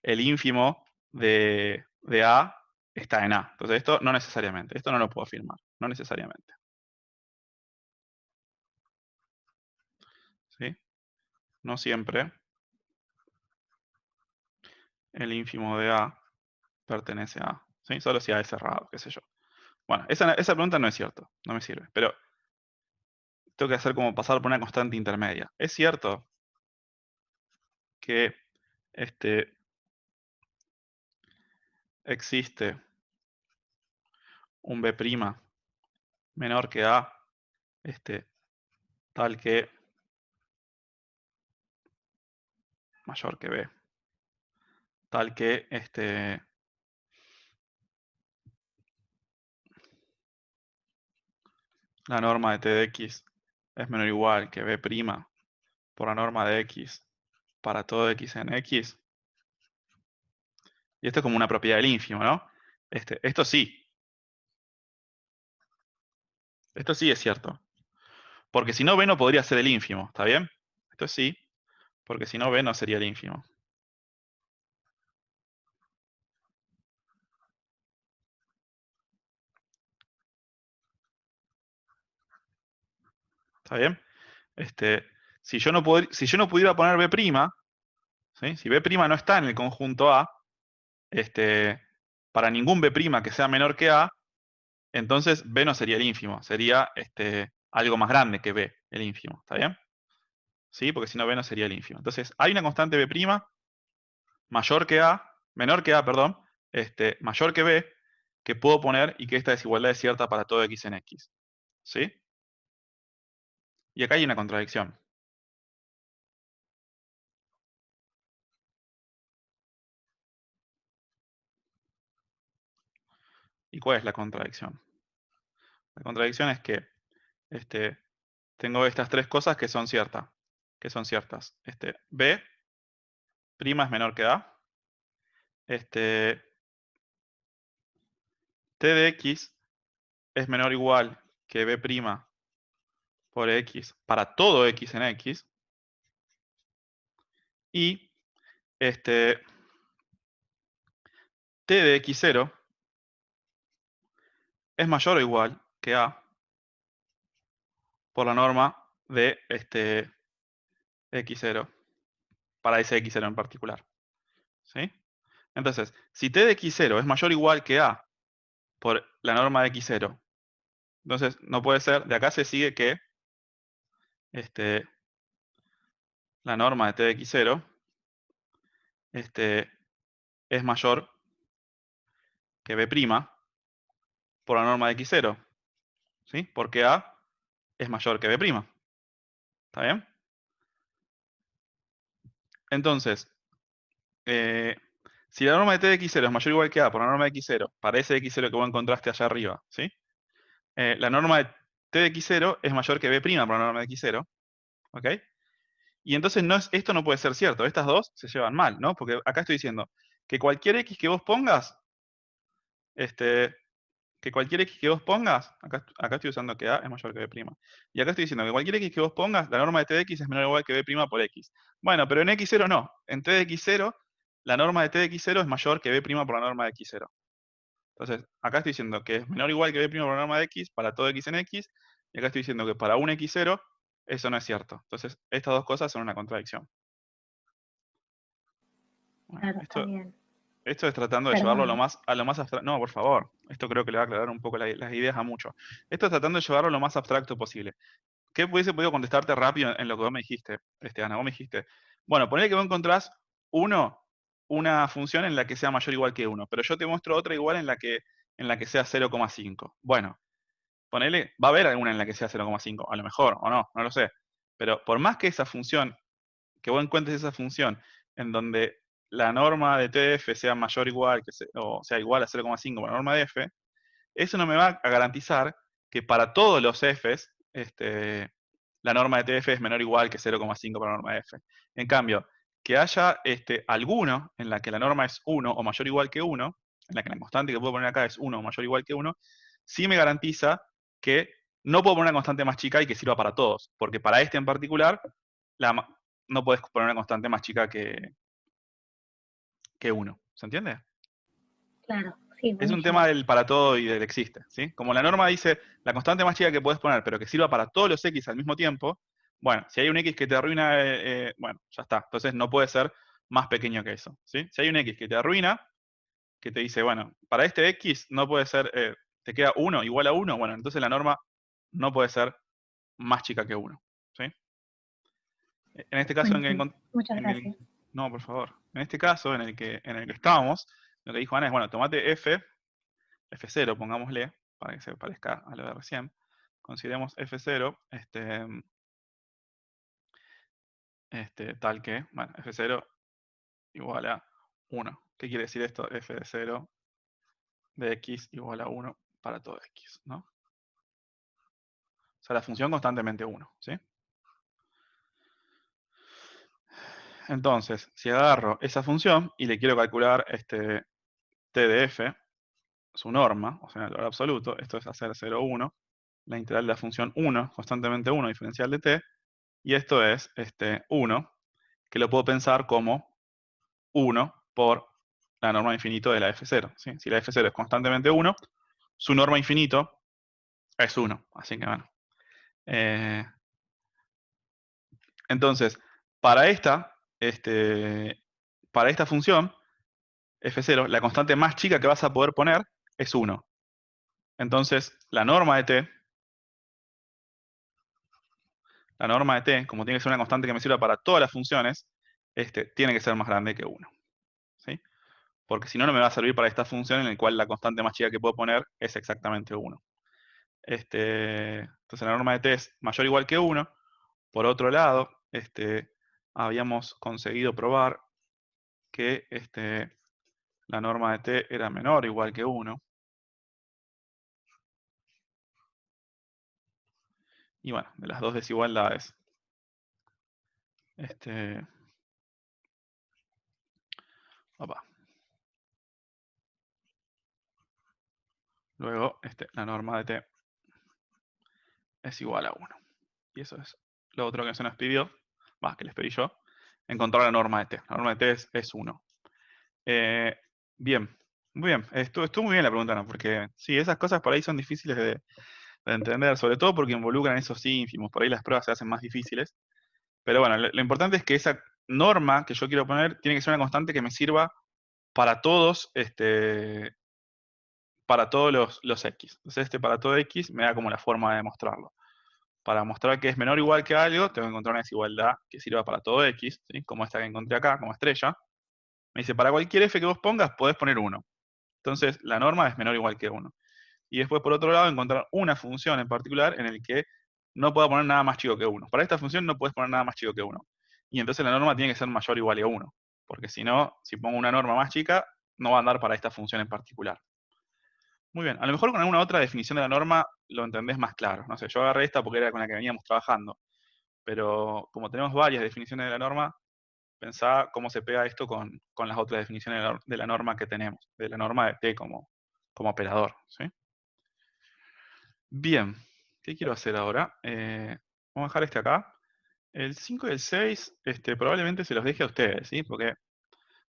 el ínfimo de A está en A. Entonces esto no necesariamente, esto no lo puedo afirmar, no necesariamente. ¿Sí? No siempre el ínfimo de A pertenece a A. ¿Sí? Solo si A es cerrado, qué sé yo. Bueno, esa pregunta no es cierto, no me sirve. Pero tengo que hacer como pasar por una constante intermedia. ¿Es cierto que existe un B' menor que A, tal que mayor que B, tal que la norma de T de X es menor o igual que B' por la norma de X para todo X en X? Y esto es como una propiedad del ínfimo, ¿no? Esto sí. Esto sí es cierto. Porque si no, B no podría ser el ínfimo, ¿está bien? Esto sí, porque si no, B no sería el ínfimo. ¿Está bien? Si yo no pudiera poner B', ¿sí? Si B' no está en el conjunto A, para ningún B' que sea menor que A, entonces B no sería el ínfimo, sería algo más grande que B, el ínfimo, ¿está bien? ¿Sí? Porque si no B no sería el ínfimo. Entonces, hay una constante B' mayor que A, menor que A, perdón, mayor que B, que puedo poner y que esta desigualdad es cierta para todo X en X. ¿Sí? Y acá hay una contradicción. ¿Y cuál es la contradicción? La contradicción es que tengo estas tres cosas que son ciertas. B' es menor que A. T de X es menor o igual que B' por X para todo X en X. Y T de X0 es mayor o igual que A por la norma de X0, para ese X0 en particular. ¿Sí? Entonces, si T de X0 es mayor o igual que A por la norma de X0, entonces no puede ser, de acá se sigue que la norma de T de X0 es mayor que B' por la norma de X0. ¿Sí? Porque A es mayor que B'. ¿Está bien? Entonces, si la norma de T de X0 es mayor o igual que A por la norma de X0, para ese X0 que vos encontraste allá arriba, ¿sí? La norma de T de X0 es mayor que B' por la norma de X0, ¿ok? Y entonces esto no puede ser cierto, estas dos se llevan mal, ¿no? Porque acá estoy diciendo que cualquier X que vos pongas, acá estoy usando que A es mayor que B'. Y acá estoy diciendo que cualquier X que vos pongas, la norma de T de X es menor o igual que B' por X. Bueno, pero en X0 no. En T de X0, la norma de T de X0 es mayor que B' por la norma de X0. Entonces, acá estoy diciendo que es menor o igual que B' por la norma de X para todo X en X. Y acá estoy diciendo que para un X0, eso no es cierto. Entonces, estas dos cosas son una contradicción. Bueno, Claro, está bien. esto es tratando de llevarlo a lo más abstracto. No, por favor. Esto creo que le va a aclarar un poco las ideas a muchos. Esto es tratando de llevarlo lo más abstracto posible. ¿Qué hubiese podido contestarte rápido en lo que vos me dijiste, Ana? Vos me dijiste, bueno, ponele que vos encontrás una función en la que sea mayor o igual que 1, pero yo te muestro otra igual en la que sea 0,5. Bueno, ponele, va a haber alguna en la que sea 0,5, a lo mejor, o no lo sé. Pero por más que esa función, que vos encuentres esa función en donde la norma de TF sea mayor o igual, o sea igual a 0,5 por la norma de f, eso no me va a garantizar que para todos los f's, la norma de TF es menor o igual que 0,5 para la norma de f. En cambio, que haya alguno en la que la norma es 1 o mayor o igual que 1, en la que la constante que puedo poner acá es 1 o mayor o igual que 1, sí me garantiza que no puedo poner una constante más chica y que sirva para todos, porque para este en particular no puedes poner una constante más chica que 1. ¿Se entiende? Claro, sí, Es un buenísimo. tema del para todo y del existe, ¿sí? Como la norma dice, la constante más chica que puedes poner, pero que sirva para todos los x al mismo tiempo, bueno, si hay un x que te arruina, bueno, ya está. Entonces no puede ser más pequeño que eso, ¿sí? Si hay un x que te arruina, que te dice, bueno, para este x no puede ser, te queda 1 igual a 1, bueno, entonces la norma no puede ser más chica que 1, ¿sí? En este caso Buenísimo. Muchas en el- gracias. no, por favor. En este caso en el que estábamos, lo que dijo Ana es, bueno, tomate F0, pongámosle, para que se parezca a lo de recién. Consideremos F0, tal que, bueno, F0 igual a 1. ¿Qué quiere decir esto? F de 0 de x igual a 1 para todo x, ¿no? O sea, la función constantemente 1, ¿sí? Entonces, si agarro esa función y le quiero calcular t de f, su norma, o sea, el valor absoluto, esto es hacer 0, 1, la integral de la función 1, constantemente 1, diferencial de t, y esto es 1, que lo puedo pensar como 1 por la norma de infinito de la f0, ¿sí? Si la f0 es constantemente 1, su norma infinito es 1, así que bueno. Entonces, para para esta función, f0, la constante más chica que vas a poder poner es 1. Entonces, la norma de t, como tiene que ser una constante que me sirva para todas las funciones, tiene que ser más grande que 1, ¿sí? Porque si no, no me va a servir para esta función en la cual la constante más chica que puedo poner es exactamente 1. Entonces la norma de t es mayor o igual que 1. Por otro lado, habíamos conseguido probar que la norma de t era menor o igual que 1. Y bueno, de las dos desigualdades, opa. Luego, la norma de t es igual a 1. Y eso es lo otro que se nos pidió, que les pedí yo, encontrar la norma de t. La norma de t es 1. Bien, muy bien. Estuvo muy bien la pregunta, ¿no? Porque sí, esas cosas por ahí son difíciles de entender, sobre todo porque involucran esos ínfimos, por ahí las pruebas se hacen más difíciles. Pero bueno, lo importante es que esa norma que yo quiero poner tiene que ser una constante que me sirva para todos, para todos los x. Entonces para todo x me da como la forma de demostrarlo. Para mostrar que es menor o igual que algo, tengo que encontrar una desigualdad que sirva para todo x, ¿sí? Como esta que encontré acá, como estrella. Me dice, para cualquier f que vos pongas, podés poner 1. Entonces, la norma es menor o igual que 1. Y después, por otro lado, encontrar una función en particular en el que no pueda poner nada más chico que 1. Para esta función no puedes poner nada más chico que 1. Y entonces la norma tiene que ser mayor o igual a 1. Porque si no, si pongo una norma más chica, no va a andar para esta función en particular. Muy bien, a lo mejor con alguna otra definición de la norma lo entendés más claro. No sé, yo agarré esta porque era con la que veníamos trabajando. Pero como tenemos varias definiciones de la norma, pensá cómo se pega esto con las otras definiciones de la norma que tenemos, de la norma de t como operador, ¿sí? Bien, ¿qué quiero hacer ahora? Vamos a dejar acá. El 5 y el 6 probablemente se los deje a ustedes, ¿sí? Porque,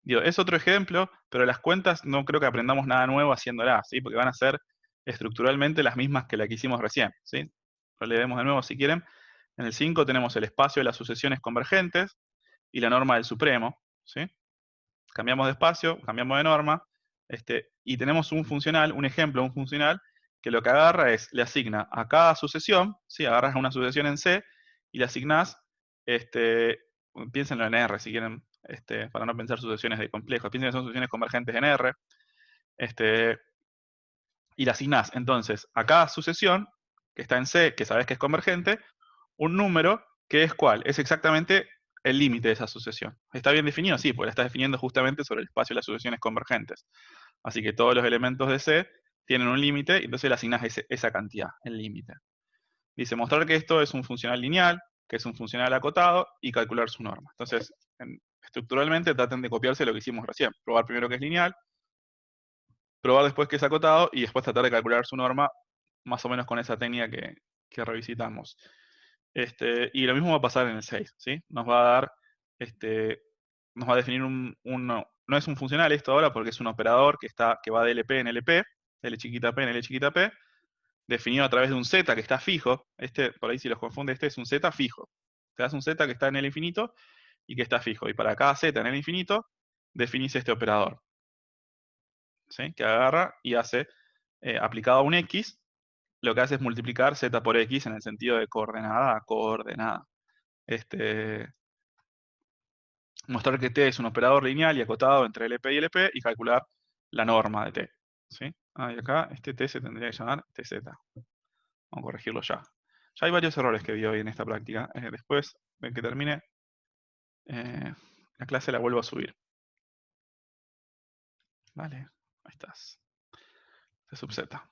digo, es otro ejemplo, pero las cuentas no creo que aprendamos nada nuevo haciéndolas, ¿sí? Porque van a ser estructuralmente las mismas que la que hicimos recién, ¿sí? Lo leemos de nuevo si quieren. En el 5 tenemos el espacio de las sucesiones convergentes y la norma del supremo, ¿sí? Cambiamos de espacio, cambiamos de norma, y tenemos un funcional, un ejemplo, un funcional, que lo que agarra es, le asigna a cada sucesión, ¿sí? Agarras una sucesión en C y le asignás, piénsenlo en R si quieren, para no pensar sucesiones de complejos, piensen que son sucesiones convergentes en R, y le asignás entonces a cada sucesión, que está en C, que sabes que es convergente, un número que es ¿cuál? Es exactamente el límite de esa sucesión. ¿Está bien definido? Sí, porque la estás definiendo justamente sobre el espacio de las sucesiones convergentes. Así que todos los elementos de C tienen un límite, y entonces le asignás esa cantidad, el límite. Dice, mostrar que esto es un funcional lineal, que es un funcional acotado, y calcular su norma. Entonces, estructuralmente traten de copiarse lo que hicimos recién. Probar primero que es lineal, probar después que es acotado y después tratar de calcular su norma más o menos con esa técnica que revisitamos. Y lo mismo va a pasar en el 6, ¿sí? Nos va a dar, nos va a definir no es un funcional esto ahora porque es un operador que va de LP en LP, L chiquita p en L chiquita p, definido a través de un Z que está fijo. Por ahí si los confunde, es un Z fijo. Te das un Z que está en el infinito y que está fijo. Y para cada Z en el infinito, definís este operador, ¿sí? Que agarra y hace, aplicado a un X, lo que hace es multiplicar Z por X en el sentido de coordenada a coordenada. Mostrar que T es un operador lineal y acotado entre LP y LP y calcular la norma de T, ¿sí? Y acá este T se tendría que llamar TZ. Vamos a corregirlo ya. Ya hay varios errores que vi hoy en esta práctica. Después de que termine la clase la vuelvo a subir. Vale, ahí estás. T sub Z.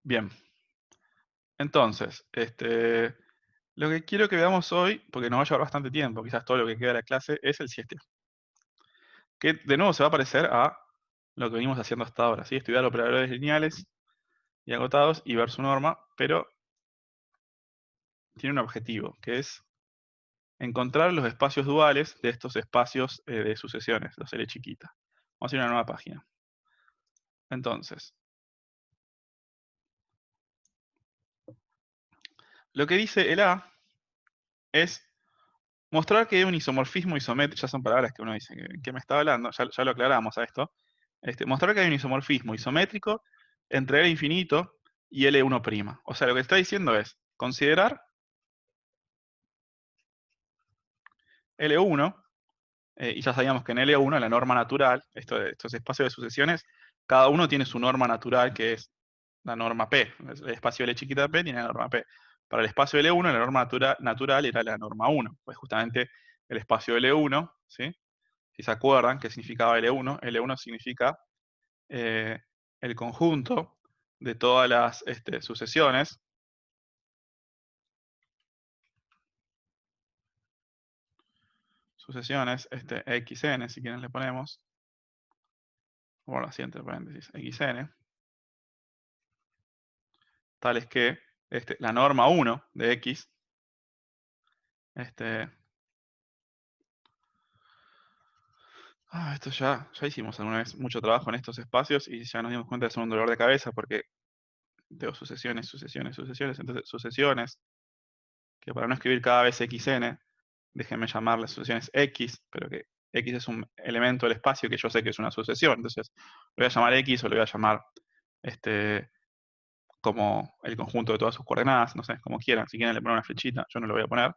Bien. Entonces, lo que quiero que veamos hoy, porque nos va a llevar bastante tiempo, quizás todo lo que queda de la clase, es el 7. Que de nuevo se va a parecer a lo que venimos haciendo hasta ahora, ¿sí? Estudiar operadores lineales y agotados y ver su norma, pero tiene un objetivo, que es encontrar los espacios duales de estos espacios de sucesiones, los L chiquita. Vamos a ir a una nueva página. Entonces, lo que dice el A es mostrar que hay un isomorfismo isométrico, ya son palabras que uno dice, ¿qué me está hablando? Ya lo aclaramos a esto. Mostrar que hay un isomorfismo isométrico entre L infinito y L1'. O sea, lo que está diciendo es considerar L1, y ya sabíamos que en L1, la norma natural, estos espacios de sucesiones, cada uno tiene su norma natural, que es la norma P. El espacio L chiquita P tiene la norma P. Para el espacio L1, la norma natural era la norma 1, pues justamente el espacio L1, ¿sí? Si se acuerdan, ¿qué significaba L1? L1 significa el conjunto de todas las sucesiones xn, si quieren le ponemos, por la siguiente paréntesis, xn, tales que la norma 1 de x, esto ya hicimos alguna vez mucho trabajo en estos espacios y ya nos dimos cuenta de que son un dolor de cabeza porque tengo sucesiones, entonces sucesiones, que para no escribir cada vez xn, déjenme llamarlas sucesiones x, pero que x es un elemento del espacio que yo sé que es una sucesión, entonces lo voy a llamar x o lo voy a llamar como el conjunto de todas sus coordenadas, no sé, como quieran, si quieren le ponen una flechita, yo no lo voy a poner,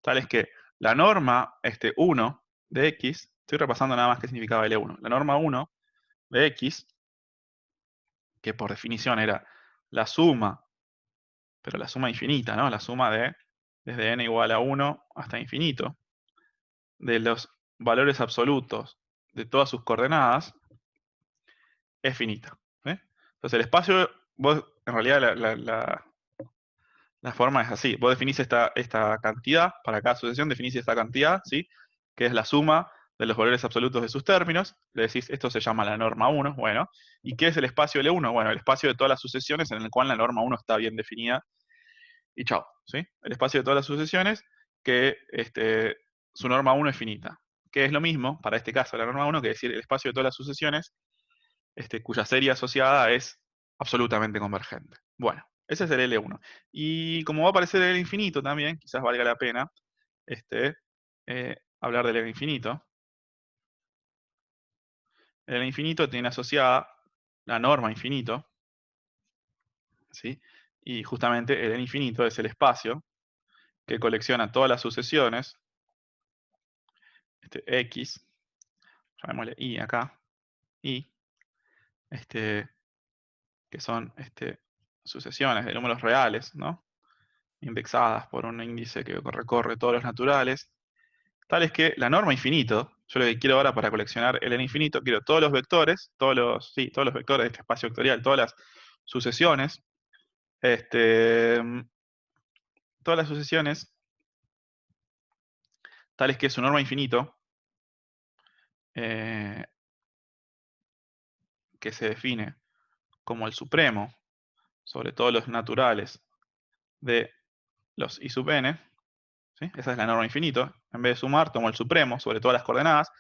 tal es que la norma 1 de x, estoy repasando nada más qué significaba L1, la norma 1 de x, que por definición era la suma, pero la suma infinita, ¿no? La suma de desde n igual a 1 hasta infinito, de los valores absolutos de todas sus coordenadas, es finita. Entonces el espacio, vos, en realidad la forma es así, vos definís esta cantidad, para cada sucesión definís esta cantidad, ¿sí? Que es la suma de los valores absolutos de sus términos, le decís, esto se llama la norma 1, bueno, ¿y qué es el espacio L1? Bueno, el espacio de todas las sucesiones en el cual la norma 1 está bien definida, y chao, ¿sí? El espacio de todas las sucesiones que su norma 1 es finita, que es lo mismo, para este caso, la norma 1, que decir el espacio de todas las sucesiones cuya serie asociada es absolutamente convergente. Bueno, ese es el L1. Y como va a aparecer el infinito también, quizás valga la pena hablar del L infinito. El L infinito tiene asociada la norma infinito, ¿sí? Y justamente el L infinito es el espacio que colecciona todas las sucesiones, X, llamémosle I acá, I, que son sucesiones de números reales, ¿no? Indexadas por un índice que recorre todos los naturales, tal es que la norma infinito, yo lo que quiero ahora para coleccionar el n infinito, quiero todos los vectores, todos los vectores de este espacio vectorial, todas las sucesiones, todas las sucesiones, tales que su norma infinito que se define como el supremo sobre todos los naturales de los I sub n, ¿sí? Esa es la norma infinito. En vez de sumar, tomo el supremo sobre todas las coordenadas,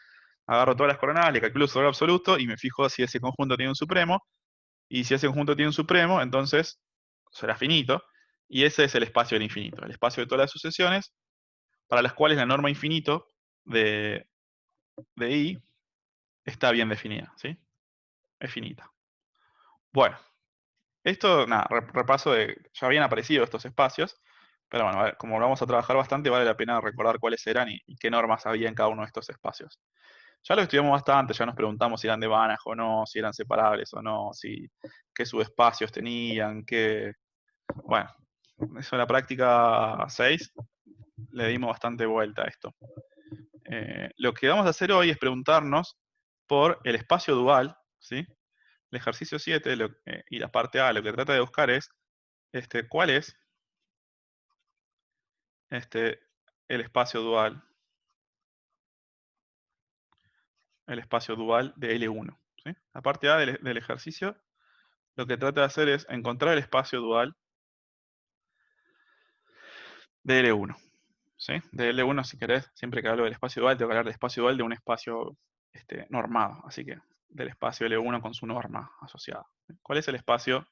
agarro todas las coordenadas, le calculo su valor absoluto y me fijo si ese conjunto tiene un supremo. Y si ese conjunto tiene un supremo, entonces será finito. Y ese es el espacio del infinito, el espacio de todas las sucesiones para las cuales la norma infinito de I está bien definida, ¿sí? Es finita. Bueno, esto, nada, repaso de, ya habían aparecido estos espacios, pero bueno, a ver, como lo vamos a trabajar bastante, vale la pena recordar cuáles eran y qué normas había en cada uno de estos espacios. Ya lo estudiamos bastante, ya nos preguntamos si eran de Banach o no, si eran separables o no, qué subespacios tenían, Bueno, eso en la práctica 6 le dimos bastante vuelta a esto. Lo que vamos a hacer hoy es preguntarnos por el espacio dual, ¿sí? El ejercicio 7 y la parte A lo que trata de buscar es cuál es el espacio dual de L1. ¿Sí? La parte A del ejercicio lo que trata de hacer es encontrar el espacio dual de L1. ¿Sí? De L1, si querés, siempre que hablo del espacio dual, tengo que hablar del espacio dual de un espacio normado. Así que del espacio L1 con su norma asociada. ¿Cuál es el espacio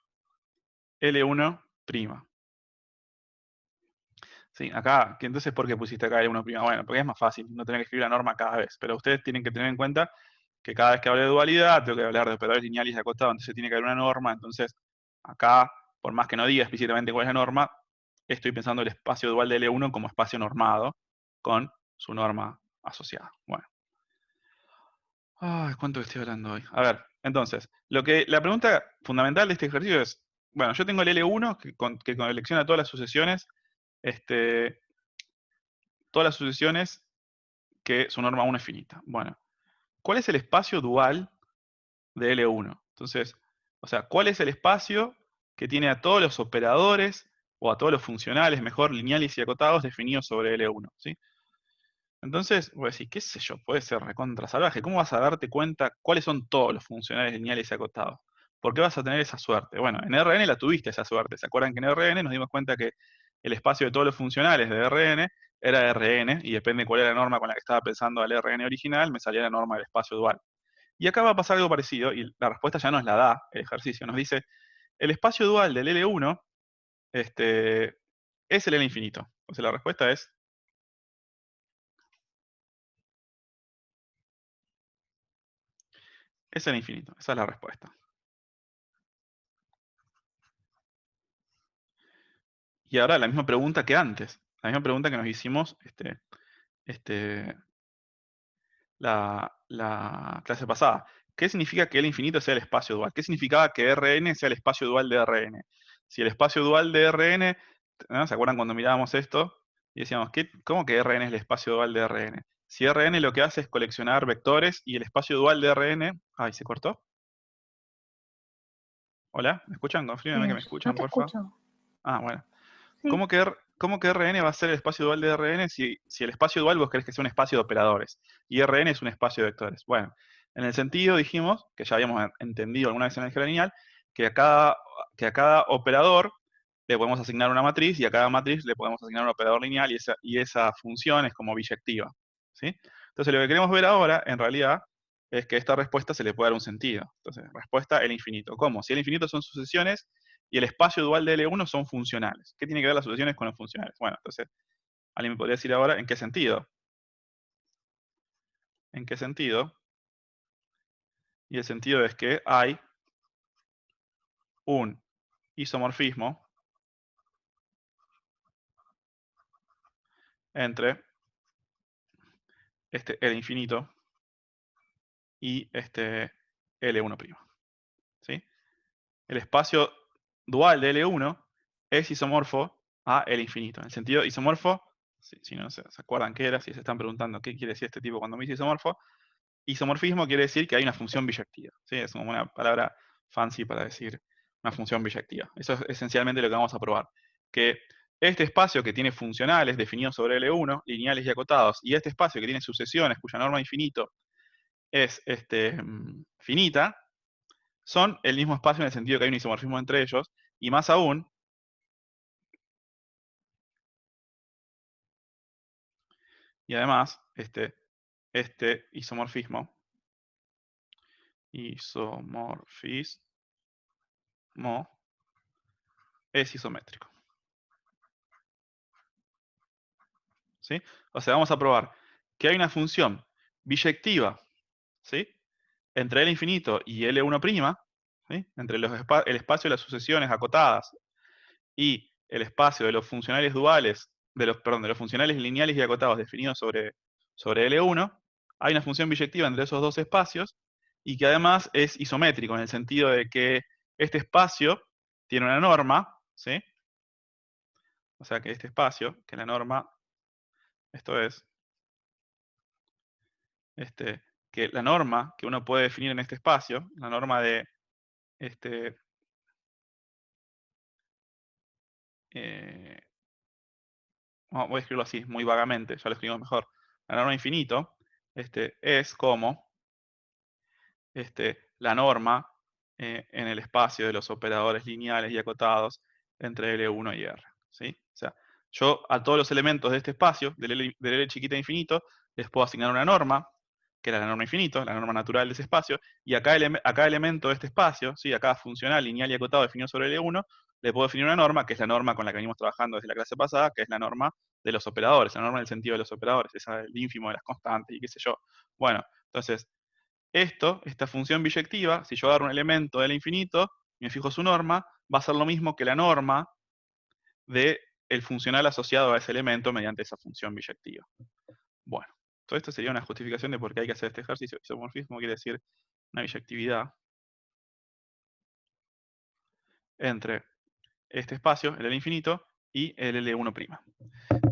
L1'? Sí, acá, que entonces, ¿por qué pusiste acá L1'? Bueno, porque es más fácil, no tener que escribir la norma cada vez. Pero ustedes tienen que tener en cuenta que cada vez que hable de dualidad, tengo que hablar de operadores lineales y acotados, entonces tiene que haber una norma. Entonces, acá, por más que no diga explícitamente cuál es la norma, estoy pensando el espacio dual de L1 como espacio normado con su norma asociada. Bueno. Ay, ¿cuánto estoy hablando hoy? A ver, entonces, la pregunta fundamental de este ejercicio es, bueno, yo tengo el L1 que colecciona todas las sucesiones, que su norma 1 es finita. Bueno, ¿cuál es el espacio dual de L1? Entonces, o sea, ¿cuál es el espacio que tiene a todos los operadores o a todos los funcionales, mejor, lineales y acotados definidos sobre L1? ¿Sí? Entonces, voy a decir, qué sé yo, puede ser recontra salvaje. ¿Cómo vas a darte cuenta cuáles son todos los funcionales lineales y acotados? ¿Por qué vas a tener esa suerte? Bueno, en RN la tuviste esa suerte. ¿Se acuerdan que en RN nos dimos cuenta que el espacio de todos los funcionales de RN era RN, y depende cuál era la norma con la que estaba pensando el RN original, me salía la norma del espacio dual. Y acá va a pasar algo parecido, y la respuesta ya nos la da el ejercicio. Nos dice, el espacio dual del L1 es el L infinito. Entonces la respuesta es el infinito. Esa es la respuesta. Y ahora la misma pregunta que antes, la misma pregunta que nos hicimos la clase pasada. ¿Qué significa que el infinito sea el espacio dual? ¿Qué significaba que Rn sea el espacio dual de Rn? Si el espacio dual de Rn, ¿no? ¿Se acuerdan cuando mirábamos esto? Y decíamos, ¿cómo que Rn es el espacio dual de Rn? Si Rn lo que hace es coleccionar vectores y el espacio dual de Rn... Ay, ¿se cortó? ¿Hola? ¿Me escuchan? Confírmenme que me Yo escuchan, te porfa. escucho. Ah, bueno. Sí. ¿Cómo que Rn va a ser el espacio dual de Rn si el espacio dual vos querés que sea un espacio de operadores y Rn es un espacio de vectores? Bueno, en el sentido dijimos, que ya habíamos entendido alguna vez en el álgebra lineal, que a cada operador le podemos asignar una matriz y a cada matriz le podemos asignar un operador lineal y esa función es como biyectiva. ¿Sí? Entonces lo que queremos ver ahora, en realidad, es que a esta respuesta se le puede dar un sentido. Entonces, respuesta el infinito. ¿Cómo? Si el infinito son sucesiones y el espacio dual de L1 son funcionales. ¿Qué tiene que ver las sucesiones con los funcionales? Bueno, entonces, alguien me podría decir ahora, ¿en qué sentido? ¿En qué sentido? Y el sentido es que hay un isomorfismo entre el infinito y L1'. ¿Sí? El espacio dual de L1 es isomorfo a el infinito. En el sentido isomorfo, si no se acuerdan qué era, si se están preguntando qué quiere decir este tipo cuando me dice isomorfo, isomorfismo quiere decir que hay una función biyectiva. ¿Sí? Es como una palabra fancy para decir una función biyectiva. Eso es esencialmente lo que vamos a probar. Que este espacio que tiene funcionales definidos sobre L1, lineales y acotados, y este espacio que tiene sucesiones cuya norma infinito es finita, son el mismo espacio en el sentido que hay un isomorfismo entre ellos, y más aún, y además, este isomorfismo es isométrico. ¿Sí? O sea, vamos a probar que hay una función biyectiva, ¿sí?, entre L infinito y L1', ¿sí?, entre el espacio de las sucesiones acotadas y el espacio de los funcionales duales, de los funcionales lineales y acotados definidos sobre L1, hay una función biyectiva entre esos dos espacios y que además es isométrico en el sentido de que este espacio tiene una norma, ¿sí? O sea que este espacio, que la norma, esto es, que la norma que uno puede definir en este espacio, la norma de voy a escribirlo así, muy vagamente, ya lo escribimos mejor. La norma de infinito es como la norma en el espacio de los operadores lineales y acotados entre L1 y R. ¿Sí? O sea, yo a todos los elementos de este espacio, del L chiquita a infinito, les puedo asignar una norma, que era la norma infinito, la norma natural de ese espacio, y a cada elemento de este espacio, ¿sí?, a cada funcional lineal y acotado definido sobre L1, le puedo definir una norma, que es la norma con la que venimos trabajando desde la clase pasada, que es la norma de los operadores, la norma del sentido de los operadores, esa del ínfimo de las constantes y qué sé yo. Bueno, entonces, esta función biyectiva, si yo agarro un elemento del infinito y me fijo su norma, va a ser lo mismo que la norma del funcional asociado a ese elemento mediante esa función biyectiva. Bueno, todo esto sería una justificación de por qué hay que hacer este ejercicio. Isomorfismo quiere decir una biyectividad entre este espacio, el L infinito, y el L1'.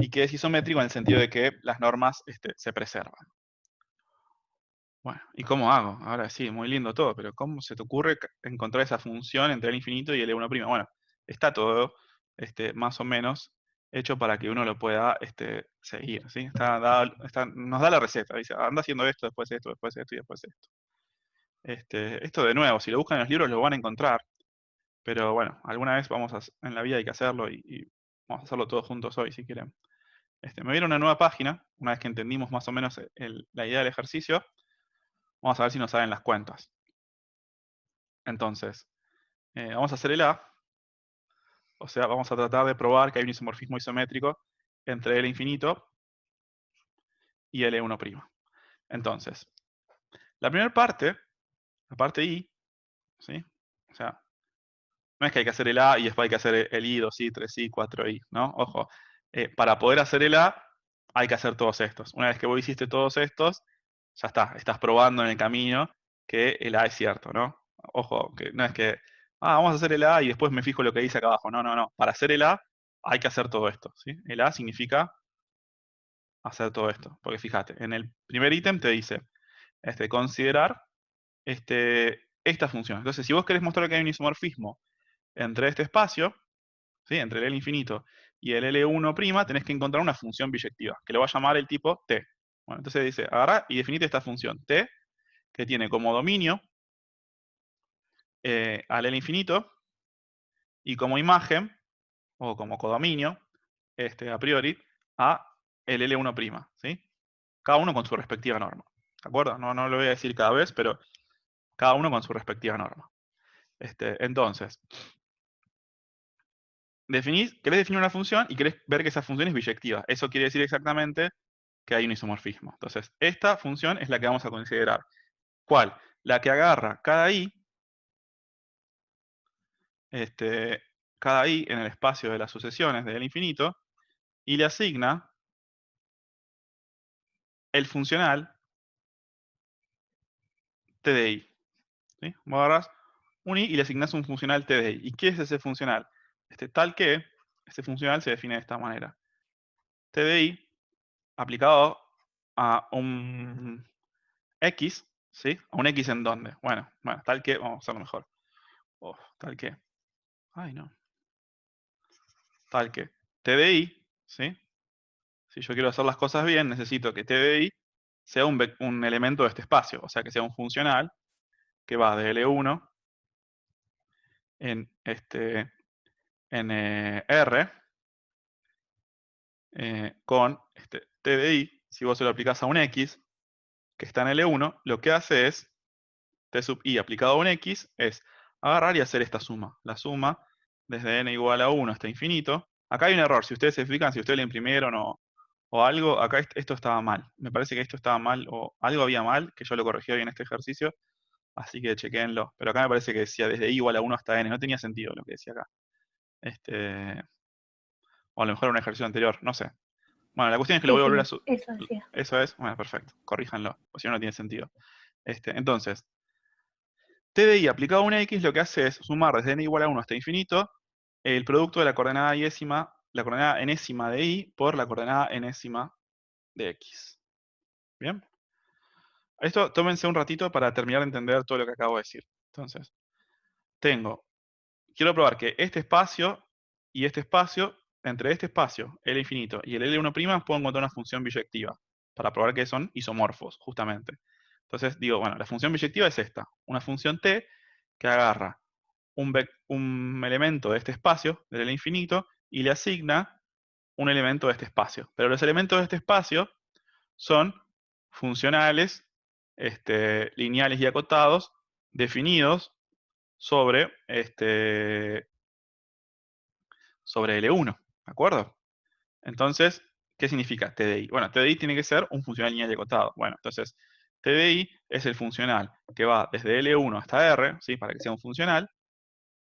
Y que es isométrico en el sentido de que las normas se preservan. Bueno, ¿y cómo hago? Ahora sí, muy lindo todo, pero ¿cómo se te ocurre encontrar esa función entre el infinito y el L1'? Bueno, está todo más o menos hecho para que uno lo pueda seguir, ¿sí? Nos da la receta, dice, anda haciendo esto, después esto, después esto y después esto. Esto de nuevo, si lo buscan en los libros lo van a encontrar, pero bueno, alguna vez en la vida hay que hacerlo y vamos a hacerlo todos juntos hoy si quieren. Me voy a ir a una nueva página, una vez que entendimos más o menos la idea del ejercicio. Vamos a ver si nos salen las cuentas. Entonces, vamos a hacer el A. O sea, vamos a tratar de probar que hay un isomorfismo isométrico entre L infinito y L1'. Entonces, la primera parte, la parte I, ¿sí? O sea, no es que hay que hacer el A y después hay que hacer el I, 2I, 3I, 4I, ¿no? Ojo, para poder hacer el A hay que hacer todos estos. Una vez que vos hiciste todos estos, ya está, estás probando en el camino que el A es cierto, ¿no? Ojo, que no es que, vamos a hacer el A y después me fijo lo que dice acá abajo. No, no, no. Para hacer el A hay que hacer todo esto, ¿sí? El A significa hacer todo esto. Porque fíjate, en el primer ítem te dice, considerar esta función. Entonces, si vos querés mostrar que hay un isomorfismo entre este espacio, ¿sí?, entre el L infinito y el L1', tenés que encontrar una función biyectiva, que lo va a llamar el tipo T. Bueno, entonces dice, agarra y definite esta función T, que tiene como dominio al L infinito, y como imagen, o como codominio, a priori, a el L1', ¿sí? Cada uno con su respectiva norma. ¿De acuerdo? No lo voy a decir cada vez, pero cada uno con su respectiva norma. Entonces, querés definir una función y querés ver que esa función es biyectiva. Eso quiere decir exactamente que hay un isomorfismo. Entonces, esta función es la que vamos a considerar. ¿Cuál? La que agarra cada i en el espacio de las sucesiones del infinito y le asigna el funcional t de i. ¿Sí? Vos agarrás un i y le asignás un funcional t de i. ¿Y qué es ese funcional? Tal que este funcional se define de esta manera. T de i aplicado a un x, ¿sí? ¿A un x en dónde? Bueno, tal que, vamos a hacerlo mejor. Tal que, ay no. Tal que t de i, ¿sí? Si yo quiero hacer las cosas bien, necesito que t de i sea un elemento de este espacio, o sea, que sea un funcional que va de L1 en, R con T de I, si vos se lo aplicás a un X, que está en L1, lo que hace es, T sub I aplicado a un X, es agarrar y hacer esta suma. La suma desde n igual a 1 hasta infinito. Acá hay un error, si ustedes se fijan, si ustedes lo imprimieron o algo, acá esto estaba mal. Me parece que esto estaba mal, o algo había mal, que yo lo corregí hoy en este ejercicio, así que chequéenlo. Pero acá me parece que decía desde I igual a 1 hasta n, no tenía sentido lo que decía acá. O a lo mejor era un ejercicio anterior, no sé. Bueno, la cuestión es que lo Sí, voy a volver a sí, eso decía. Eso es, bueno, perfecto, corríjanlo, o si no, no tiene sentido. Entonces, TDI aplicado a una X lo que hace es sumar desde n igual a 1 hasta infinito el producto de la coordenada la coordenada enésima de Y por la coordenada enésima de X. ¿Bien? Esto tómense un ratito para terminar de entender todo lo que acabo de decir. Entonces, quiero probar que este espacio y este espacio, entre este espacio, L infinito, y el L1', puedo encontrar una función biyectiva, para probar que son isomorfos, justamente. Entonces digo, bueno, la función biyectiva es esta, una función t que agarra un elemento de este espacio, del L infinito, y le asigna un elemento de este espacio. Pero los elementos de este espacio son funcionales, lineales y acotados, definidos sobre, sobre L1, ¿de acuerdo? Entonces, ¿qué significa TDI? Bueno, TDI tiene que ser un funcional lineal y acotado. Bueno, entonces, TDI es el funcional que va desde L1 hasta R, ¿sí? Para que sea un funcional,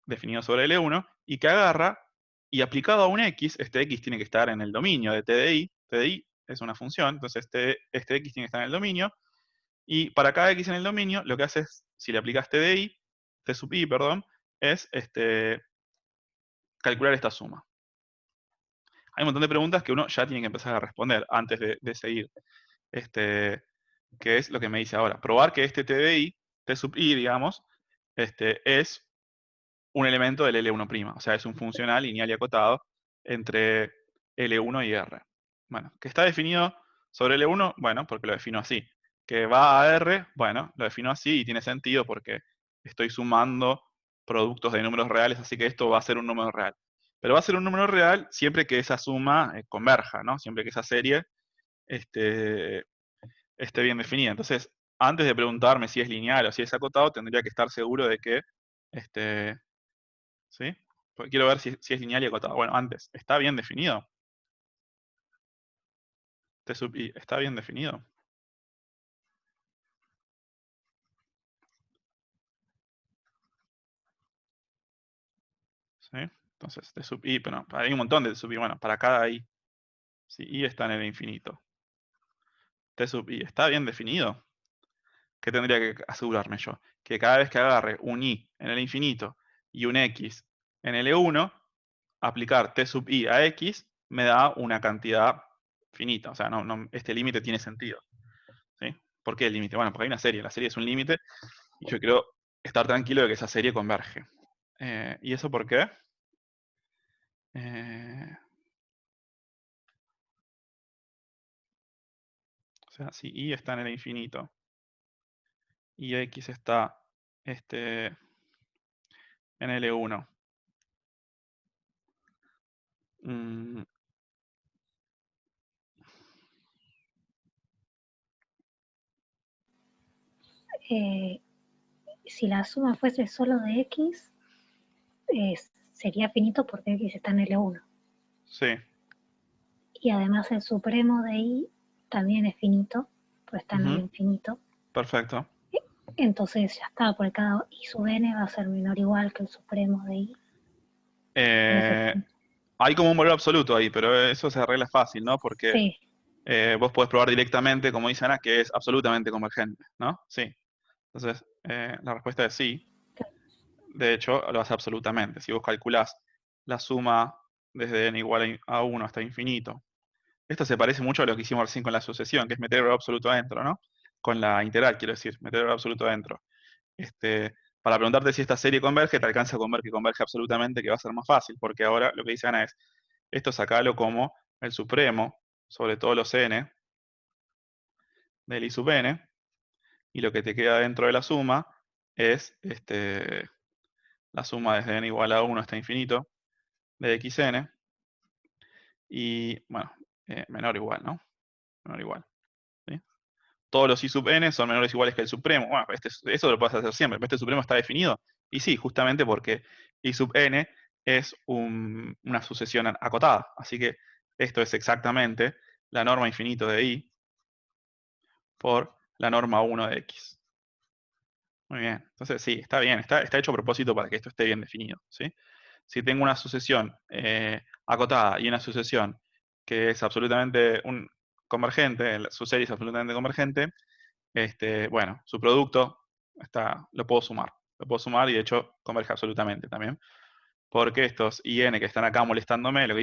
definido sobre L1, y que agarra, y aplicado a un X, este X tiene que estar en el dominio de TDI. TDI es una función, entonces este X tiene que estar en el dominio, y para cada X en el dominio, lo que hace es, si le aplicas TDI, T sub I, perdón, es calcular esta suma. Hay un montón de preguntas que uno ya tiene que empezar a responder antes de seguir. Que es lo que me dice ahora. Probar que este TDI, T sub I, digamos, es un elemento del L1'. O sea, es un funcional lineal y acotado entre L1 y R. Bueno, que está definido sobre L1, bueno, porque lo defino así. Que va a R, bueno, lo defino así y tiene sentido porque estoy sumando productos de números reales, así que esto va a ser un número real. Pero va a ser un número real siempre que esa suma converja, ¿no? Siempre que esa serie este, esté bien definida. Entonces, antes de preguntarme si es lineal o si es acotado, tendría que estar seguro de que, ¿sí? Porque quiero ver si es lineal y acotado. Bueno, antes, ¿está bien definido? T sub I, ¿está bien definido? ¿Sí? Entonces, T sub I, pero hay un montón de T sub I. Bueno, para cada I, si I está en el infinito. T sub I, ¿está bien definido? ¿Qué tendría que asegurarme yo? Que cada vez que agarre un I en el infinito y un X en L1, aplicar T sub I a X me da una cantidad finita. O sea, este límite tiene sentido. ¿Sí? ¿Por qué el límite? Bueno, porque hay una serie. La serie es un límite y yo quiero estar tranquilo de que esa serie converge. ¿Y eso por qué? O sea, si I está en el infinito y X está en L1. Mm, Si la suma fuese solo de X, sería finito porque X está en L1. sí, Y además el supremo de I también es finito, pues está en el infinito. perfecto. Entonces ya está, porque cada I sub n va a ser menor o igual que el supremo de I en ese Eh, punto. hay como un valor absoluto ahí, pero eso se arregla fácil, ¿no? Porque Sí, vos podés probar directamente, como dice Ana, que es absolutamente convergente, ¿no? Sí. Entonces, la respuesta es sí. De hecho, lo hace absolutamente. Si vos calculás la suma desde n igual a 1 hasta infinito. Esto se parece mucho a lo que hicimos recién con la sucesión, que es meter el valor absoluto adentro, ¿no? Con la integral, quiero decir, meter el valor absoluto adentro. Para preguntarte si esta serie converge, te alcanza con ver que converge absolutamente, que va a ser más fácil, porque ahora lo que dice Ana es, esto sacalo como el supremo sobre todos los n del I sub n, y lo que te queda dentro de la suma es la suma desde n igual a 1 hasta infinito de xn, y, bueno, menor o igual, ¿no? Menor o igual, ¿sí? Todos los i sub n son menores o iguales que el supremo. Bueno, eso lo puedes hacer siempre, pero este supremo está definido. Y sí, justamente porque i sub n es una sucesión acotada. Así que esto es exactamente la norma infinito de i por la norma 1 de x. Muy bien. Entonces, sí, está bien. Está hecho a propósito para que esto esté bien definido, ¿sí? Si tengo una sucesión acotada y una sucesión que es absolutamente convergente, su serie es absolutamente convergente, bueno, su producto lo puedo sumar. Lo puedo sumar y de hecho converge absolutamente también. Porque estos IN que están acá molestándome, lo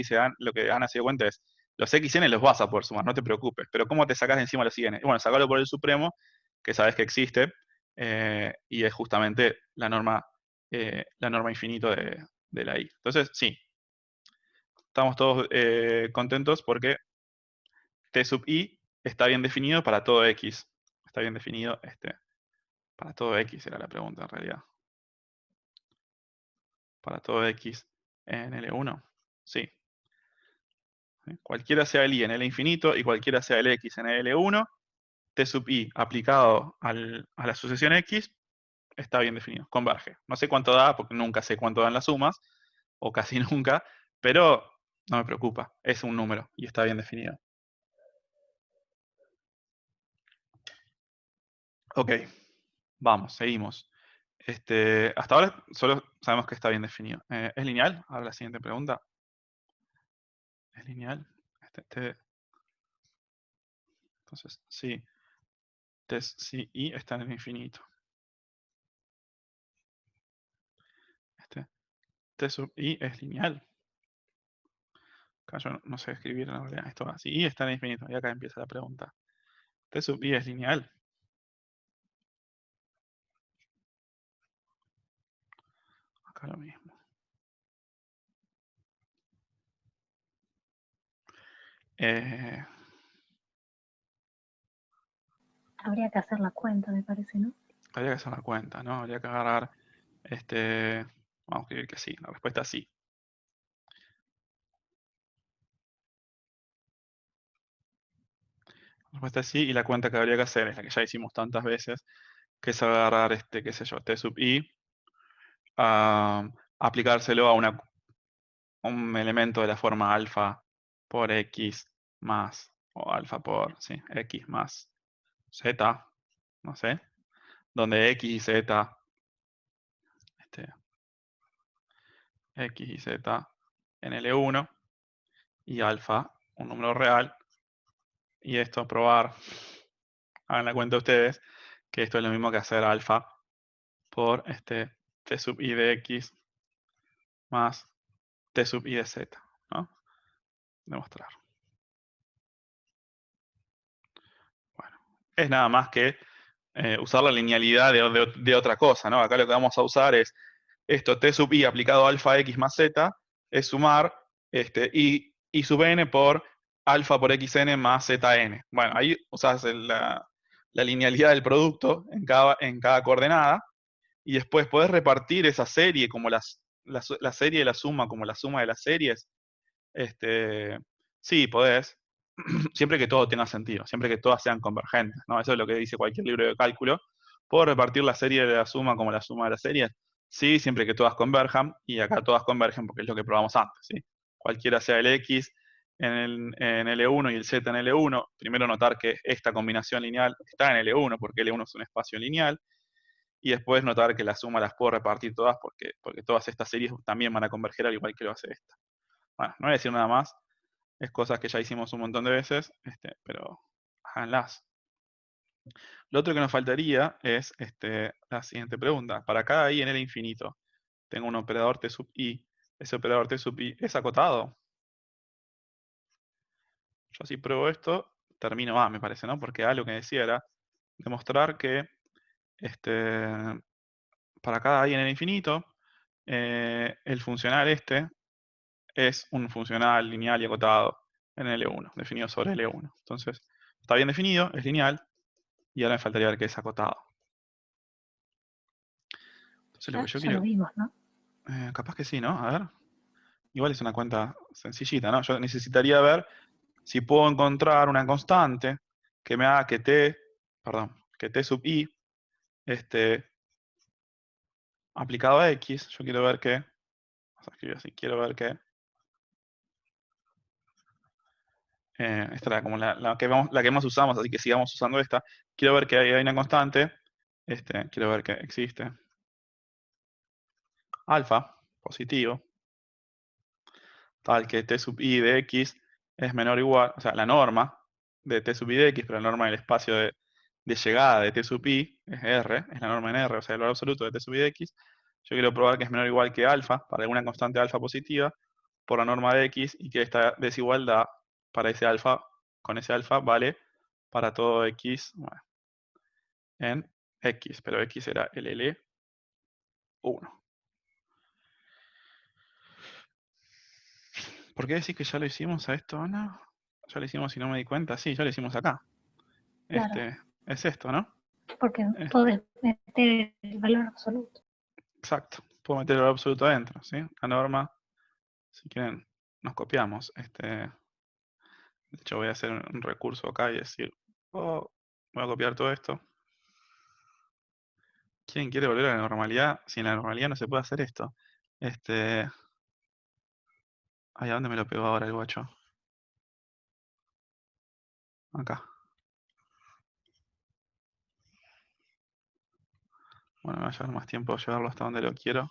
que Ana se dio cuenta es, los XN los vas a poder sumar, no te preocupes. Pero ¿cómo te sacas de encima los IN? Y bueno, sacalo por el supremo, que sabes que existe, y es justamente la norma infinito de la I. Entonces, sí, estamos todos contentos porque T sub I está bien definido para todo X. Está bien definido para todo X, era la pregunta en realidad. Para todo X en L1, sí. Cualquiera sea el I en L infinito y cualquiera sea el X en L1, T sub I aplicado a la sucesión X está bien definido, converge. No sé cuánto da, porque nunca sé cuánto dan las sumas, o casi nunca, pero no me preocupa, es un número y está bien definido. Ok, vamos, seguimos. Hasta ahora solo sabemos que está bien definido. ¿Es lineal? Ahora la siguiente pregunta. ¿Es lineal? Entonces, sí, sí, y está en el infinito. T sub i es lineal. Acá yo no sé escribir en realidad esto así. Y está en el infinito. Y acá empieza la pregunta. T sub i es lineal. Acá lo mismo. Habría que hacer la cuenta, me parece, ¿no? Habría que hacer la cuenta, ¿no? Habría que agarrar vamos a escribir que sí. La respuesta es sí. La respuesta es sí. Y la cuenta que habría que hacer es la que ya hicimos tantas veces, que es agarrar qué sé yo, T sub i, aplicárselo a un elemento de la forma alfa por x más, o alfa por, sí, x más z, no sé, donde x y z, x y z en L1 y alfa un número real, y esto probar, hagan la cuenta ustedes, que esto es lo mismo que hacer alfa por t sub i de x más t sub i de z, ¿no? Demostrar. Bueno, es nada más que usar la linealidad de otra cosa, ¿no? Acá lo que vamos a usar es esto, t sub i aplicado a alfa x más z, es sumar i sub n por alfa por xn más zn. Bueno, ahí usas la linealidad del producto en cada coordenada, y después podés repartir esa serie como la serie de la suma como la suma de las series. Sí, podés, siempre que todo tenga sentido, siempre que todas sean convergentes, ¿no? Eso es lo que dice cualquier libro de cálculo. ¿Puedo repartir la serie de la suma como la suma de las series? Sí, siempre que todas converjan, y acá todas convergen porque es lo que probamos antes, ¿sí? Cualquiera sea el X en L1 y el Z en L1, primero notar que esta combinación lineal está en L1 porque L1 es un espacio lineal, y después notar que la suma las puedo repartir todas porque todas estas series también van a converger al igual que lo hace esta. Bueno, no voy a decir nada más, es cosas que ya hicimos un montón de veces, pero háganlas. Lo otro que nos faltaría es la siguiente pregunta. Para cada i en el infinito, tengo un operador t sub i. Ese operador t sub i es acotado. Yo si pruebo esto, termino A, me parece, ¿no? Porque A lo que decía era demostrar que para cada i en el infinito, el funcional es un funcional lineal y acotado en L1, definido sobre L1. Entonces, está bien definido, es lineal, y ahora me faltaría ver qué es acotado. Entonces lo que yo Ya lo quiero, vimos, ¿no? Capaz que sí, ¿no? A ver. Igual es una cuenta sencillita, ¿no? Yo necesitaría ver si puedo encontrar una constante que me haga que t sub i, aplicado a x, yo quiero ver que, vamos a escribir así, quiero ver que, esta era como la que más usamos, así que sigamos usando esta. Quiero ver que hay una constante, quiero ver que existe alfa, positivo, tal que t sub i de x es menor o igual, o sea, la norma de t sub i de x, pero la norma del espacio de llegada de t sub i es r, es la norma en r, o sea, el valor absoluto de t sub i de x. Yo quiero probar que es menor o igual que alfa, para alguna constante alfa positiva, por la norma de x, y que esta desigualdad para ese alfa, con ese alfa, vale para todo x, bueno, en x, pero x era el L1. ¿Por qué decís que ya lo hicimos a esto, Ana? Ya lo hicimos y no me di cuenta. Sí, ya lo hicimos acá. Claro, Es esto, ¿no? porque Eh, podés meter el valor absoluto. exacto. Puedo meter el valor absoluto adentro, ¿sí? La norma, si quieren, nos copiamos. De hecho, voy a hacer un recurso acá y decir, oh, voy a copiar todo esto. ¿Quién quiere volver a la normalidad? Si en la normalidad no se puede hacer esto. Ay, ¿a dónde me lo pegó ahora el guacho? Acá. Bueno, me va a llevar más tiempo llevarlo hasta donde lo quiero.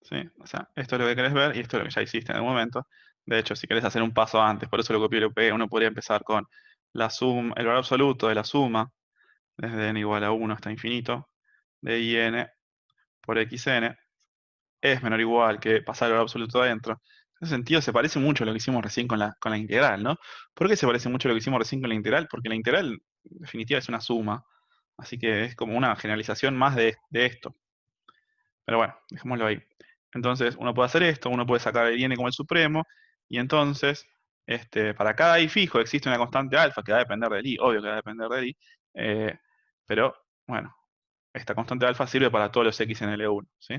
¿Sí? O sea, esto es lo que querés ver y esto es lo que ya hiciste en el momento. De hecho, si querés hacer un paso antes, por eso lo copié y lo pegué, uno podría empezar con la suma, el valor absoluto de la suma, desde n igual a 1 hasta infinito, de in por xn, es menor o igual que pasar el valor absoluto adentro. En ese sentido, se parece mucho a lo que hicimos recién con la integral, ¿no? ¿Por qué se parece mucho a lo que hicimos recién con la integral? Porque la integral, en definitiva, es una suma. Así que es como una generalización más de esto. Pero bueno, dejémoslo ahí. Entonces, uno puede hacer esto, uno puede sacar el n como el supremo, y entonces, para cada i fijo existe una constante alfa que va a depender del i, obvio que va a depender del i, eh, pero bueno, esta constante alfa sirve para todos los x en L1, ¿sí?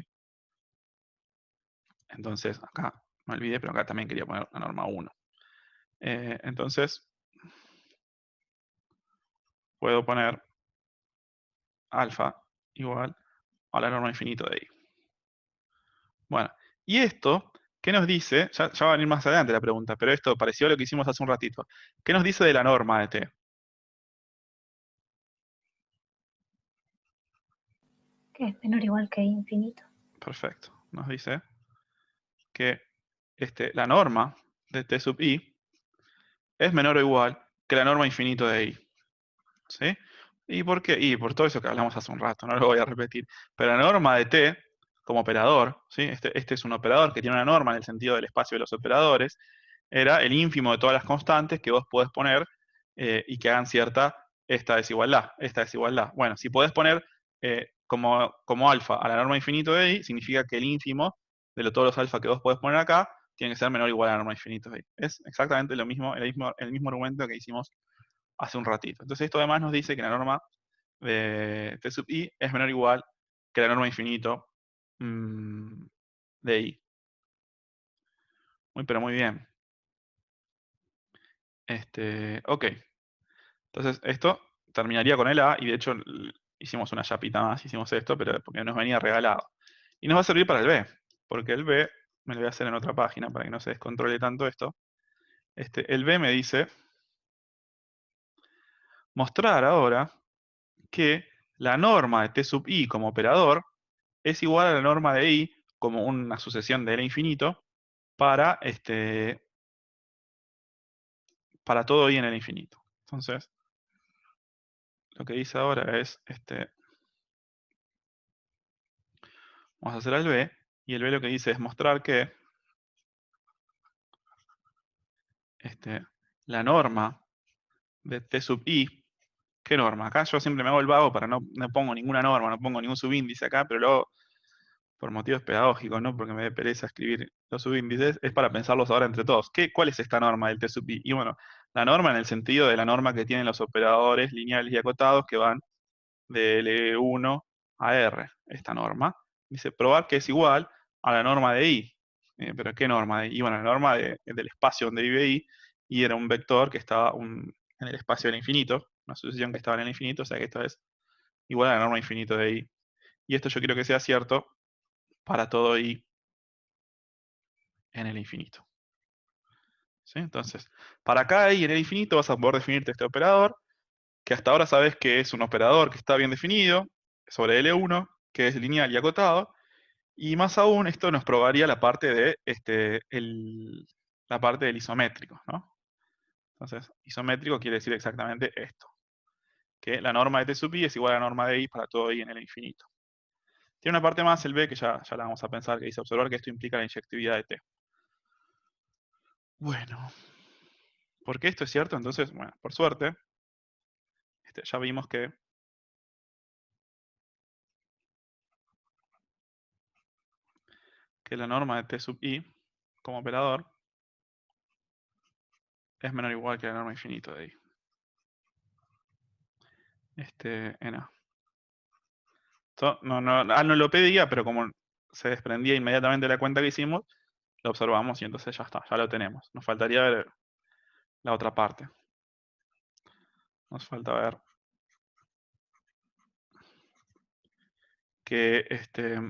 Entonces, acá me olvidé, pero acá también quería poner la norma 1. Entonces, puedo poner alfa igual a la norma infinito de i. Bueno, y esto, ¿qué nos dice? Ya va a venir más adelante la pregunta, pero esto pareció a lo que hicimos hace un ratito. ¿Qué nos dice de la norma de t? Que es menor o igual que infinito. Perfecto. Nos dice que la norma de t sub i es menor o igual que la norma infinito de i. ¿Sí? ¿Y por qué? Y por todo eso que hablamos hace un rato, no lo voy a repetir. Pero la norma de t, como operador, ¿sí? Este es un operador que tiene una norma en el sentido del espacio de los operadores, era el ínfimo de todas las constantes que vos podés poner y que hagan cierta esta desigualdad. Bueno, si podés poner como alfa a la norma infinito de i, significa que el ínfimo de todos los alfa que vos podés poner acá tiene que ser menor o igual a la norma infinito de i. Es exactamente lo mismo, el mismo argumento que hicimos hace un ratito. Entonces esto además nos dice que la norma de t sub i es menor o igual que la norma infinito de i. Pero muy bien. Ok. Entonces esto terminaría con el A y de hecho hicimos una chapita más, hicimos esto, pero porque nos venía regalado. Y nos va a servir para el B, porque el B me lo voy a hacer en otra página para que no se descontrole tanto esto. El B me dice mostrar ahora que la norma de T sub i como operador es igual a la norma de i como una sucesión de L infinito para, para todo i en el infinito. Entonces, lo que dice ahora es, vamos a hacer el B, y el B lo que dice es mostrar que la norma de T sub i, ¿qué norma? Acá yo siempre me hago el vago para no pongo ninguna norma, no pongo ningún subíndice acá, pero luego, por motivos pedagógicos, no porque me dé pereza escribir los subíndices, es para pensarlos ahora entre todos. ¿Cuál es esta norma del T sub i? Y bueno, la norma en el sentido de la norma que tienen los operadores lineales y acotados que van de L1 a R, esta norma. Dice, probar que es igual a la norma de I. ¿Pero qué norma de I? Bueno, la norma del espacio donde vive I, y era un vector que estaba en el espacio del infinito, una sucesión que estaba en el infinito, o sea que esto es igual a la norma infinito de I. Y esto yo quiero que sea cierto para todo I en el infinito. ¿Sí? Entonces, para cada I en el infinito vas a poder definirte este operador, que hasta ahora sabes que es un operador que está bien definido, sobre L1, que es lineal y acotado, y más aún esto nos probaría la parte de la parte del isométrico, ¿no? Entonces, isométrico quiere decir exactamente esto, que la norma de T sub I es igual a la norma de I para todo I en el infinito. Tiene una parte más, el B, que ya la vamos a pensar, que dice observar que esto implica la inyectividad de T. Bueno, ¿por qué esto es cierto? Entonces, bueno, por suerte, ya vimos que la norma de T sub I como operador es menor o igual que la norma infinito de I. En A. No lo pedía, pero como se desprendía inmediatamente de la cuenta que hicimos, lo observamos y entonces ya está, ya lo tenemos. Nos faltaría ver la otra parte. Nos falta ver que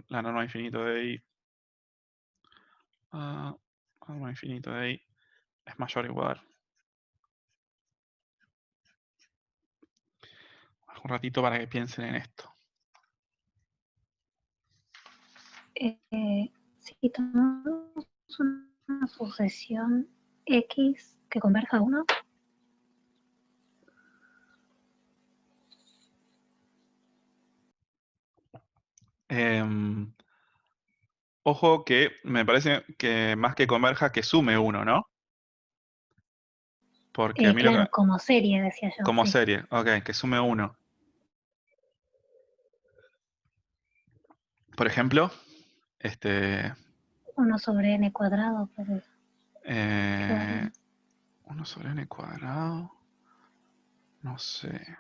la norma infinito de I, la norma infinito de I es mayor o igual. Un ratito para que piensen en esto. Si tomamos una sucesión X que converja a 1, Ojo que me parece que más que converja, que sume 1, ¿no? Porque a mí claro, como serie, decía yo. como Sí. serie, ok, que sume 1. Por ejemplo, 1 sobre n cuadrado, pues eh, 1 sobre n cuadrado, no sé.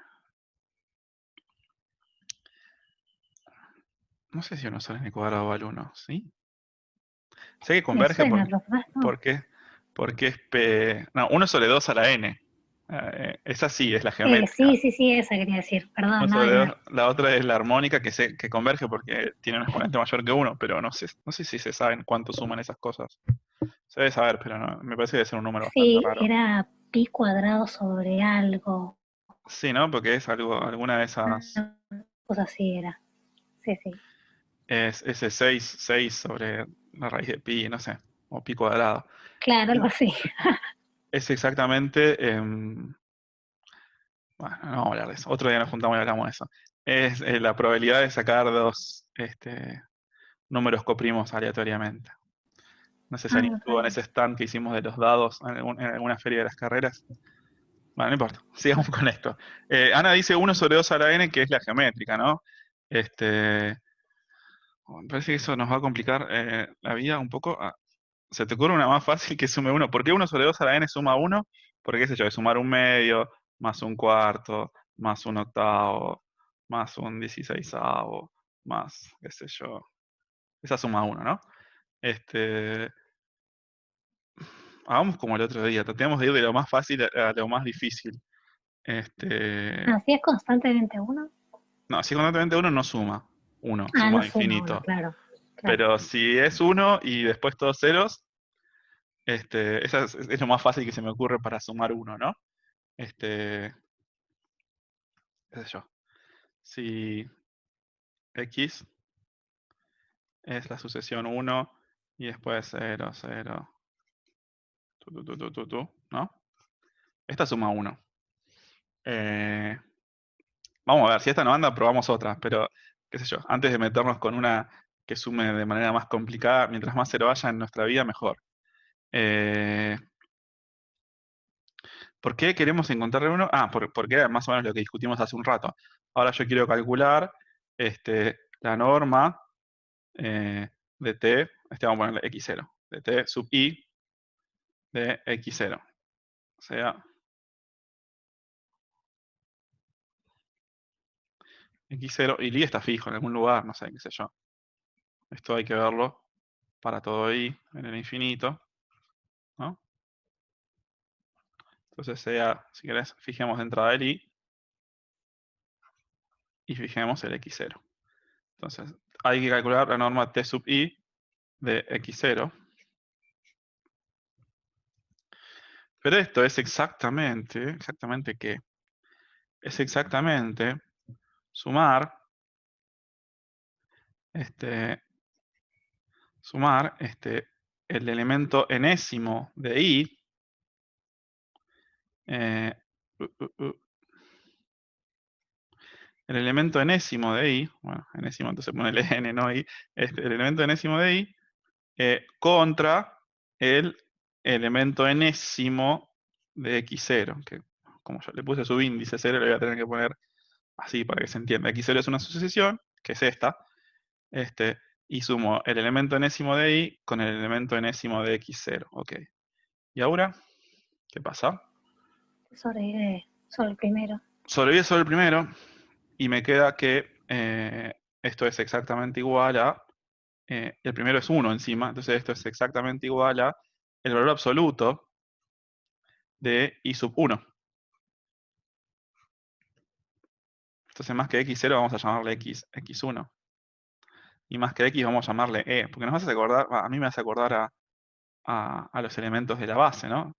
No sé si 1 sobre n cuadrado vale 1, ¿sí? Sé que me converge suena, lo que pasa, no. porque es no, 1 sobre 2 a la n. Esa sí es la geométrica. Sí, esa quería decir, 1 perdón, nada sobre que 2, ver. la otra es la armónica que converge porque tiene un exponente mayor que 1, pero no sé si se saben cuánto suman esas cosas. Se debe saber, pero no, me parece que debe ser un número bastante Sí, raro. era pi cuadrado sobre algo, Sí, ¿no? Porque es alguna de esas. una cosa así era. Sí, sí. Es ese 6 sobre la raíz de pi, no sé, o pi cuadrado. Claro, algo así. Es exactamente. Bueno, no vamos a hablar de eso. Otro día nos juntamos y hablamos de eso. Es la probabilidad de sacar dos números coprimos aleatoriamente. No sé si alguien estuvo en Claro. ese stand que hicimos de los dados en alguna feria de las carreras. Bueno, no importa. Sigamos con esto. Ana dice 1 sobre 2 a la n, que es la geométrica, ¿no? Me parece que eso nos va a complicar la vida un poco. ¿Se te ocurre una más fácil que sume 1? ¿Por qué 1 sobre 2 a la n suma 1? Porque, qué sé yo, es sumar un medio, más un cuarto, más un octavo, más un 16avo, más, qué sé yo. Esa suma 1, ¿no? Hagamos como el otro día, tratemos de ir de lo más fácil a lo más difícil. Así es constantemente 1. No, si constantemente 1 no suma 1, No suma suma 1, infinito. claro. Claro. Pero si es 1 y después todos ceros, esa es lo más fácil que se me ocurre para sumar 1, ¿no? Qué sé yo. Si X es la sucesión 1 y después 0, 0, ¿no? Esta suma 1. Vamos a ver, si esta no anda, probamos otra, pero qué sé yo, antes de meternos con una que sume de manera más complicada, mientras más cero haya en nuestra vida, mejor. Eh, ¿Por qué queremos encontrar uno? Porque era más o menos lo que discutimos hace un rato. Ahora yo quiero calcular la norma de t, vamos a ponerle x0, de t sub i de x0. O sea, x0, y el i está fijo en algún lugar, no sé, qué sé yo. Esto hay que verlo para todo i en el infinito, ¿no? Entonces sea, si querés, fijemos de entrada el i y fijemos el x0. Entonces, hay que calcular la norma t sub i de x0. Pero esto es exactamente ¿qué? Es exactamente sumar, este, el elemento enésimo de i, eh, uh, uh, uh, el elemento enésimo de i, bueno, enésimo entonces ponele n, no i, el elemento enésimo de i, contra el elemento enésimo de x0, que como yo le puse subíndice 0, le voy a tener que poner así para que se entienda. X0 es una sucesión, que es esta, y sumo el elemento enésimo de i con el elemento enésimo de x0. Ok. ¿Y ahora qué pasa? Sobrevive solo el primero. Sobrevive solo el primero y me queda que esto es exactamente igual a, el primero es 1 encima, entonces esto es exactamente igual a el valor absoluto de i sub 1. Entonces más que x0 vamos a llamarle x1. Y más que x vamos a llamarle e, porque nos hace acordar, a mí me hace acordar a los elementos de la base, ¿no?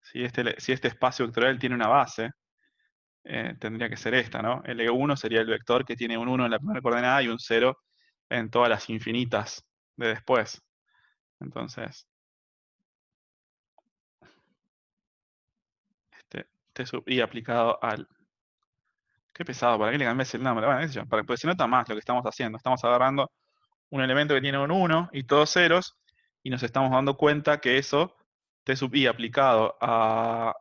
Si este espacio vectorial tiene una base, tendría que ser esta, ¿no? El E1 sería el vector que tiene un 1 en la primera coordenada y un 0 en todas las infinitas de después. Entonces, T sub i aplicado al... Qué pesado, ¿para qué le cambié el nombre? Bueno, qué sé yo, porque se nota más lo que estamos haciendo. Estamos agarrando un elemento que tiene un 1 y todos ceros, y nos estamos dando cuenta que eso, T sub i aplicado a,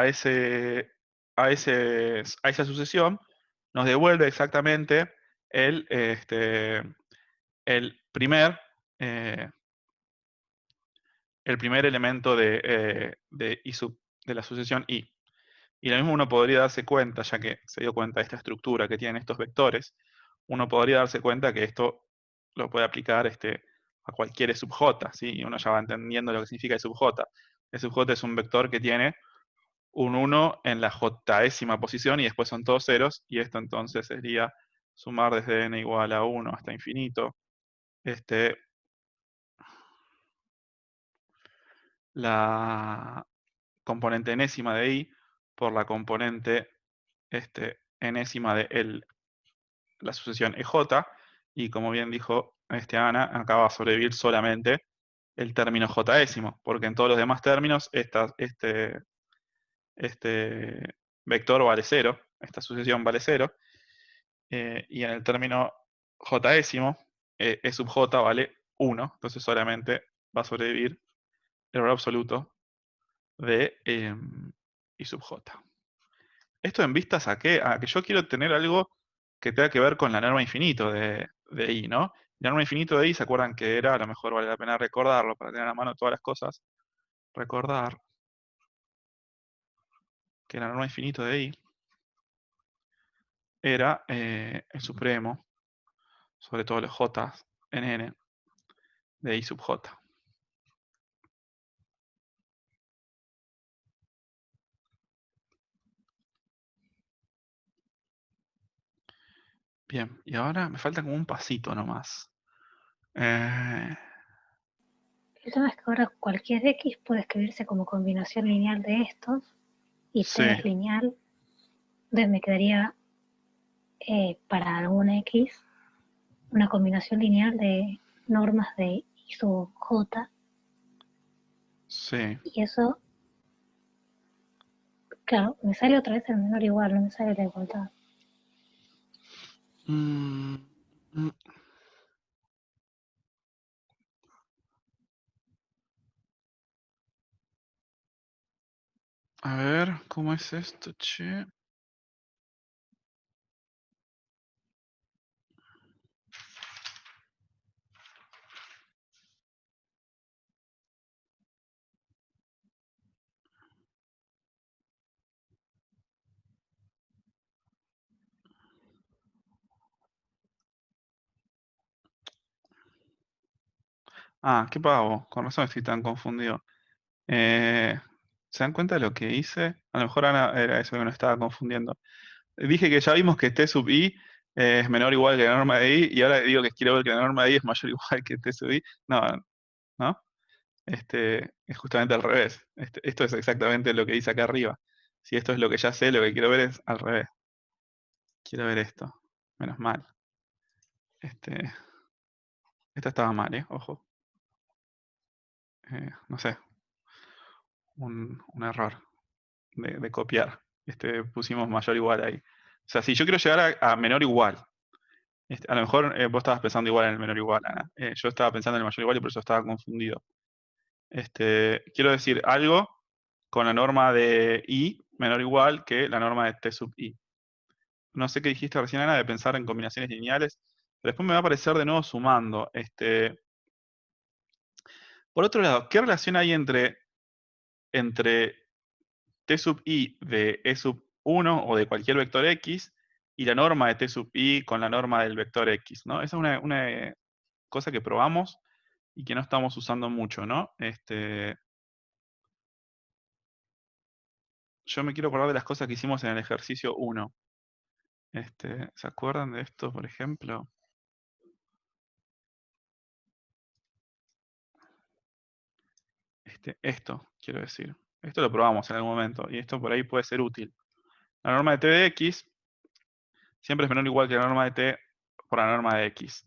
ese, a esa sucesión, nos devuelve exactamente el, el primer, eh, el primer elemento de I sub, de la sucesión I. Y lo mismo uno podría darse cuenta, ya que se dio cuenta de esta estructura que tienen estos vectores, uno podría darse cuenta que esto lo puede aplicar a cualquier E sub j, ¿sí? Y uno ya va entendiendo lo que significa E sub j. E sub j es un vector que tiene un 1 en la jésima posición y después son todos ceros, y esto entonces sería sumar desde n igual a 1 hasta infinito, la componente enésima de i por la componente enésima de la sucesión EJ, y como bien dijo Ana, acá va a sobrevivir solamente el término jésimo, porque en todos los demás términos este vector vale 0, esta sucesión vale 0, y en el término jésimo, E sub j vale 1, entonces solamente va a sobrevivir el valor absoluto de I sub j. Esto en vistas a qué? A que yo quiero tener algo que tenga que ver con la norma infinito de I, ¿no? La norma infinito de I, ¿se acuerdan que era? A lo mejor vale la pena recordarlo para tener a mano todas las cosas. Recordar que la norma infinito de I era el supremo sobre todos los J en N de I sub J. Bien, y ahora me falta como un pasito nomás. El tema es que ahora cualquier X puede escribirse como combinación lineal de estos y Sí, P es lineal. Entonces me quedaría para alguna X una combinación lineal de normas de I sub J sí. y eso, claro, me sale otra vez el menor igual, no me sale la igualdad. Mm, mm, a ver, ¿cómo es esto, che? Ah, qué pavo, con razón estoy tan confundido. ¿Se dan cuenta de lo que hice? A lo mejor Ana era eso que me estaba confundiendo. Dije que ya vimos que T sub I es menor o igual que la norma de I, y ahora digo que quiero ver que la norma de I es mayor o igual que T sub I. No, ¿no? Es justamente al revés. Esto es exactamente lo que dice acá arriba. Si esto es lo que ya sé, lo que quiero ver es al revés. Quiero ver esto. Menos mal. Este, esta estaba mal, ¿eh? Ojo. No sé, un error de copiar. Pusimos mayor o igual ahí. O sea, si yo quiero llegar a menor o igual, a lo mejor vos estabas pensando igual en el menor o igual, Ana. Yo estaba pensando en el mayor o igual y por eso estaba confundido. Quiero decir algo con la norma de I menor o igual que la norma de T sub I. No sé qué dijiste recién, Ana, de pensar en combinaciones lineales, pero después me va a aparecer de nuevo sumando. Por otro lado, ¿qué relación hay entre T sub I de E sub 1 o de cualquier vector X y la norma de T sub I con la norma del vector X, ¿no? Esa es una cosa que probamos y que no estamos usando mucho, ¿no? Yo me quiero acordar de las cosas que hicimos en el ejercicio 1. ¿Se acuerdan de esto, por ejemplo? Esto, quiero decir. Esto lo probamos en algún momento y esto por ahí puede ser útil. La norma de T de X siempre es menor o igual que la norma de T por la norma de X.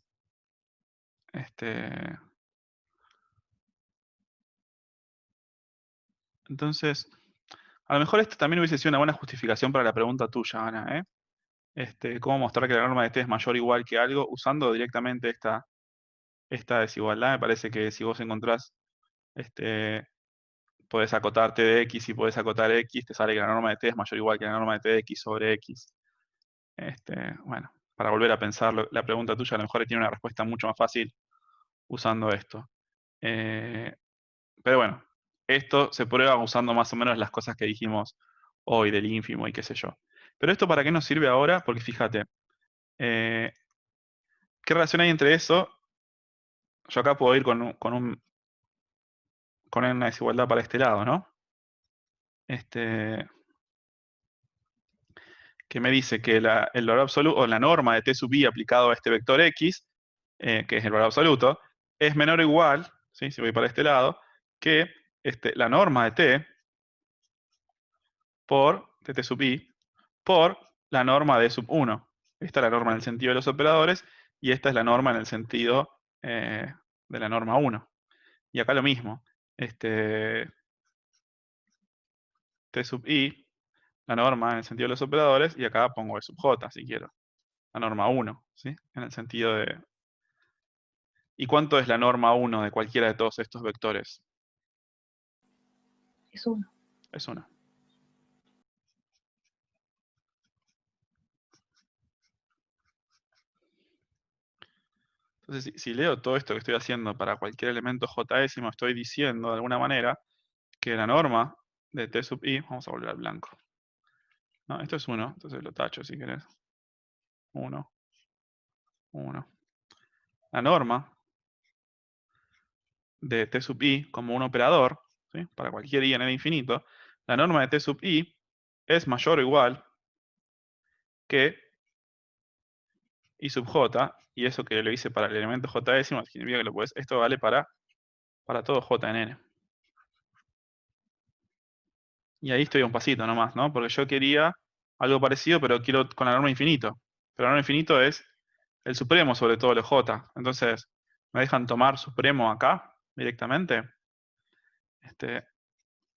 Entonces, a lo mejor esto también hubiese sido una buena justificación para la pregunta tuya, Ana, ¿eh? Cómo mostrar que la norma de T es mayor o igual que algo usando directamente esta desigualdad. Me parece que si vos encontrás, podés acotar T de X y podés acotar X, te sale que la norma de T es mayor o igual que la norma de T de X sobre X. Bueno, para volver a pensar la pregunta tuya, a lo mejor tiene una respuesta mucho más fácil usando esto. Pero bueno, esto se prueba usando más o menos las cosas que dijimos hoy del ínfimo y qué sé yo. Pero esto ¿para qué nos sirve ahora? Porque fíjate, eh, ¿qué relación hay entre eso? Yo acá puedo ir con una desigualdad para este lado, ¿no? Que me dice que el valor absoluto, o la norma de t sub i aplicado a este vector x, que es el valor absoluto, es menor o igual, ¿sí? Si voy para este lado, que la norma de t por t sub i por la norma de sub 1. Esta es la norma en el sentido de los operadores y esta es la norma en el sentido de la norma 1. Y acá lo mismo. T sub i, la norma en el sentido de los operadores, y acá pongo E sub j, si quiero. La norma 1, ¿sí? En el sentido de... ¿Y cuánto es la norma 1 de cualquiera de todos estos vectores? Es 1. Es 1. Entonces, si leo todo esto que estoy haciendo para cualquier elemento j-ésimo, estoy diciendo de alguna manera que la norma de t sub i, vamos a volver al blanco. No, esto es 1, entonces lo tacho si querés. 1, 1. La norma de t sub i como un operador, ¿sí? Para cualquier i en el infinito, la norma de t sub i es mayor o igual que i sub j, y eso que lo hice para el elemento j-ésimo significa que esto vale para todo j en n. Y ahí estoy a un pasito nomás, ¿no? Porque yo quería algo parecido, pero quiero con la norma infinito. Pero la norma infinito es el supremo sobre todo los j. Entonces, ¿me dejan tomar supremo acá directamente?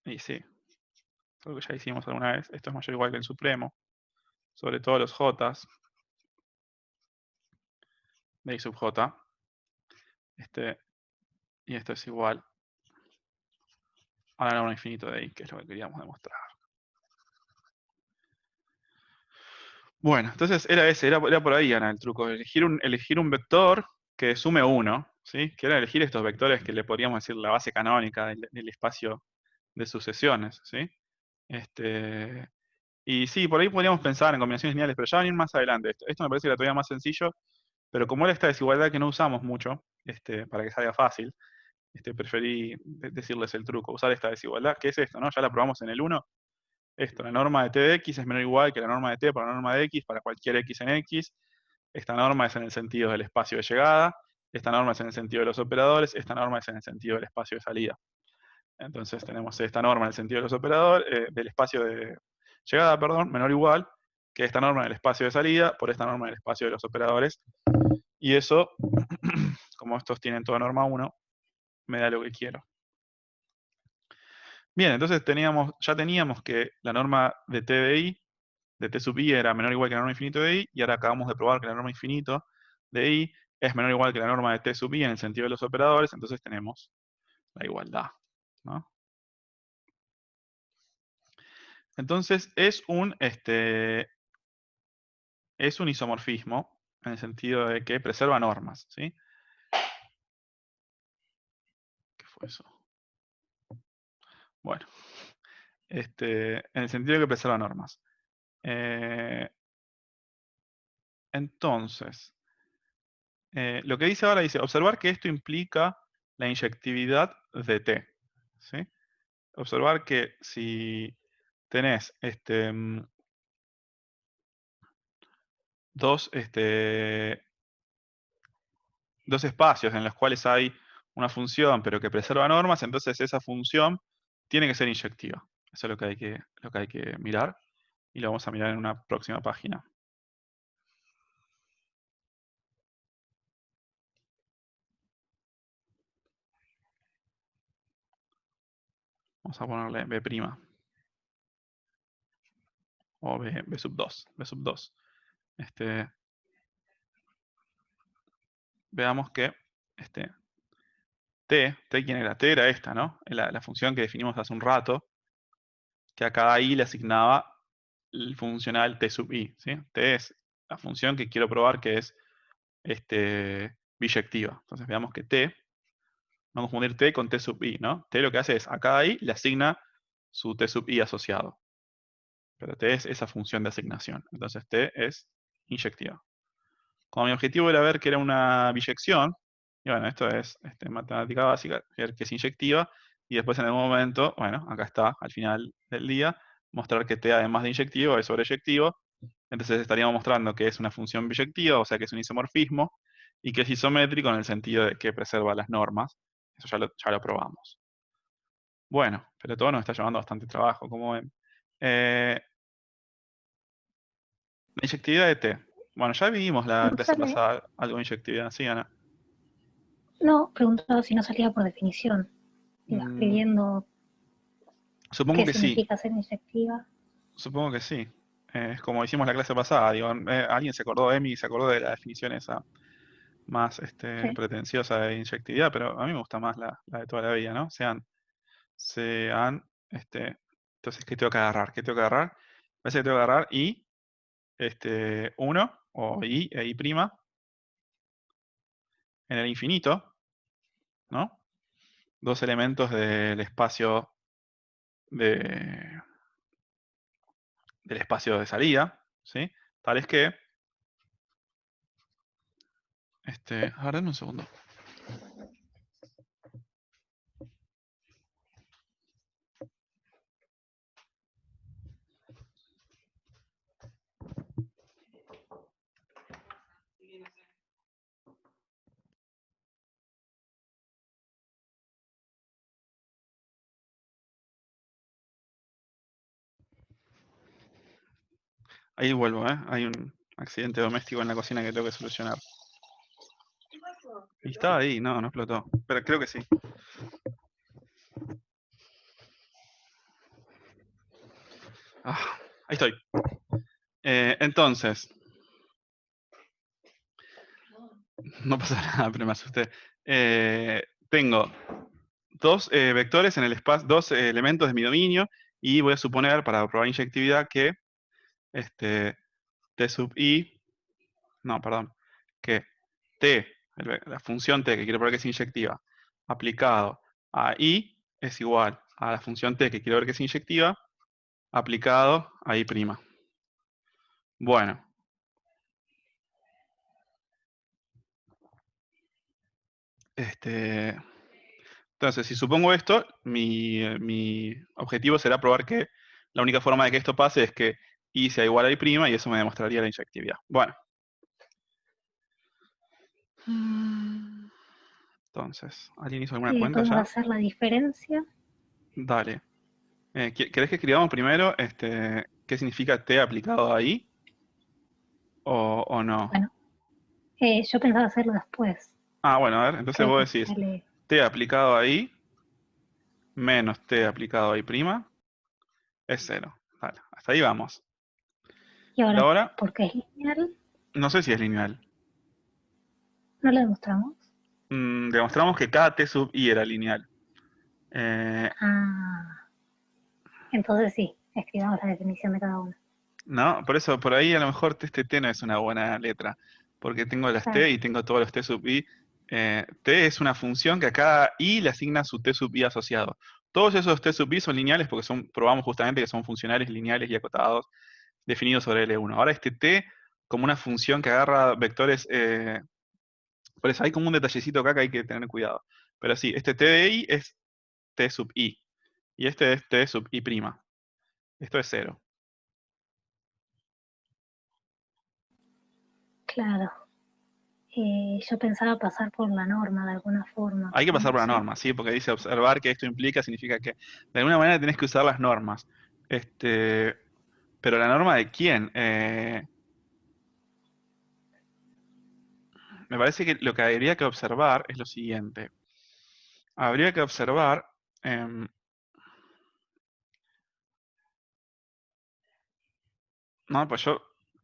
Y sí, es algo que ya hicimos alguna vez. Esto es mayor o igual que el supremo sobre todos los j de i sub j. Y esto es igual a la norma infinito de i, que es lo que queríamos demostrar. Bueno, entonces era por ahí, Ana, el truco. Elegir un vector que sume 1, ¿sí? Que era elegir estos vectores que le podríamos decir la base canónica del espacio de sucesiones, ¿sí? Y sí, por ahí podríamos pensar en combinaciones lineales, pero ya van a ir más adelante. Esto me parece que era todavía más sencillo, pero como era esta desigualdad que no usamos mucho, para que salga fácil, preferí decirles el truco, usar esta desigualdad. ¿Qué es esto? ¿No? Ya la probamos en el 1. Esto, la norma de t de x es menor o igual que la norma de t por la norma de x para cualquier x en x. Esta norma es en el sentido del espacio de llegada. Esta norma es en el sentido de los operadores. Esta norma es en el sentido del espacio de salida. Entonces tenemos esta norma en el sentido de los operadores, del espacio de llegada, perdón, menor o igual que esta norma en el espacio de salida por esta norma en el espacio de los operadores. Y eso, como estos tienen toda norma 1, me da lo que quiero. Bien, entonces ya teníamos que la norma de t de i, de t sub i, era menor o igual que la norma infinito de i, y ahora acabamos de probar que la norma infinito de i es menor o igual que la norma de t sub i en el sentido de los operadores, entonces tenemos la igualdad, ¿no? Entonces es un isomorfismo en el sentido de que preserva normas, ¿sí? ¿Qué fue eso? Bueno, en el sentido de que preserva normas. Entonces, lo que dice ahora dice, observar que esto implica la inyectividad de T, ¿sí? Observar que si tenés dos, dos espacios en los cuales hay una función pero que preserva normas, entonces esa función tiene que ser inyectiva. Eso es lo que hay que mirar y lo vamos a mirar en una próxima página. Vamos a ponerle B' o B sub 2. B sub 2. Veamos que T, ¿quién era? T era esta, ¿no? La función que definimos hace un rato, que a cada i le asignaba el funcional T sub i, ¿sí? T es la función que quiero probar que es biyectiva. Entonces veamos que T, vamos a confundir T con T sub i, ¿no? T lo que hace es a cada i le asigna su T sub i asociado. Pero T es esa función de asignación. Entonces T es inyectiva. Como mi objetivo era ver que era una biyección, y bueno, esto es matemática básica, ver que es inyectiva, y después en algún momento, bueno, acá está, al final del día, mostrar que T además de inyectivo es sobreyectivo. Entonces estaríamos mostrando que es una función biyectiva, o sea que es un isomorfismo, y que es isométrico en el sentido de que preserva las normas. Eso ya lo probamos. Bueno, pero todo nos está llevando bastante trabajo, como ven. La inyectividad de T. Bueno, ya vimos la No clase sale, pasada algo de inyectividad, ¿sí, Ana? no, preguntaba si no salía por definición. Iba Mm, escribiendo supongo qué que sí, significa ser inyectiva. supongo que sí. Es como hicimos la clase pasada, digo, alguien se acordó, Emi se acordó de la definición esa más Sí. pretenciosa de inyectividad, pero a mí me gusta más la de toda la vida, ¿no? Entonces, ¿qué tengo que agarrar? ¿Qué tengo que agarrar? Parece que tengo que agarrar I, 1, o I e I' en el infinito, ¿no? Dos elementos del espacio de, del espacio de salida, ¿sí? Tales que, a ver, denme un segundo. Ahí vuelvo, ¿eh? Hay un accidente doméstico en la cocina que tengo que solucionar. Y estaba ahí, no explotó. Pero creo que sí. Ahí estoy. Entonces, no pasa nada, pero me asusté. Tengo dos vectores en el espacio, dos elementos de mi dominio, y voy a suponer, para probar inyectividad, que T sub i, no, perdón, que T, la función T que quiero probar que es inyectiva, aplicado a i es igual a la función T que quiero ver que es inyectiva, aplicado a i'. Bueno, Entonces, si supongo esto, mi objetivo será probar que la única forma de que esto pase es que I sea igual a I', y eso me demostraría la inyectividad. Bueno. Entonces, ¿alguien hizo alguna cuenta Podemos ya? hacer la diferencia. Dale. ¿Querés que escribamos primero qué significa T aplicado ahí? ¿O no? Bueno, yo pensaba hacerlo después. Ah, bueno, a ver, entonces Creo vos que decís sale, T aplicado ahí menos T aplicado ahí prima es cero. Dale, hasta ahí vamos. y Y ahora, ahora, porque es lineal, no sé si es lineal. no lo demostramos. Demostramos que cada T sub I era lineal. Eh, Ah, entonces sí, escribamos la definición de cada uno. ¿No? Por eso, por ahí a lo mejor este T no es una buena letra, porque tengo las T Claro, y tengo todos los T sub I. T es una función que a cada I le asigna su T sub I asociado. Todos esos T sub I son lineales porque probamos justamente que son funcionales lineales y acotados definidos sobre L1. Ahora este T, como una función que agarra vectores, por eso hay como un detallecito acá que hay que tener cuidado. Pero sí, este T de I es T sub I, y este es T sub I'. Esto es cero. claro. Yo pensaba pasar por la norma de alguna forma, Hay que pero pasar no por la sé. norma, ¿sí? Porque dice observar que esto implica, significa que de alguna manera tenés que usar las normas. Este, pero ¿la norma de quién? Me parece que lo que habría que observar es lo siguiente. Habría que observar, em, no, pues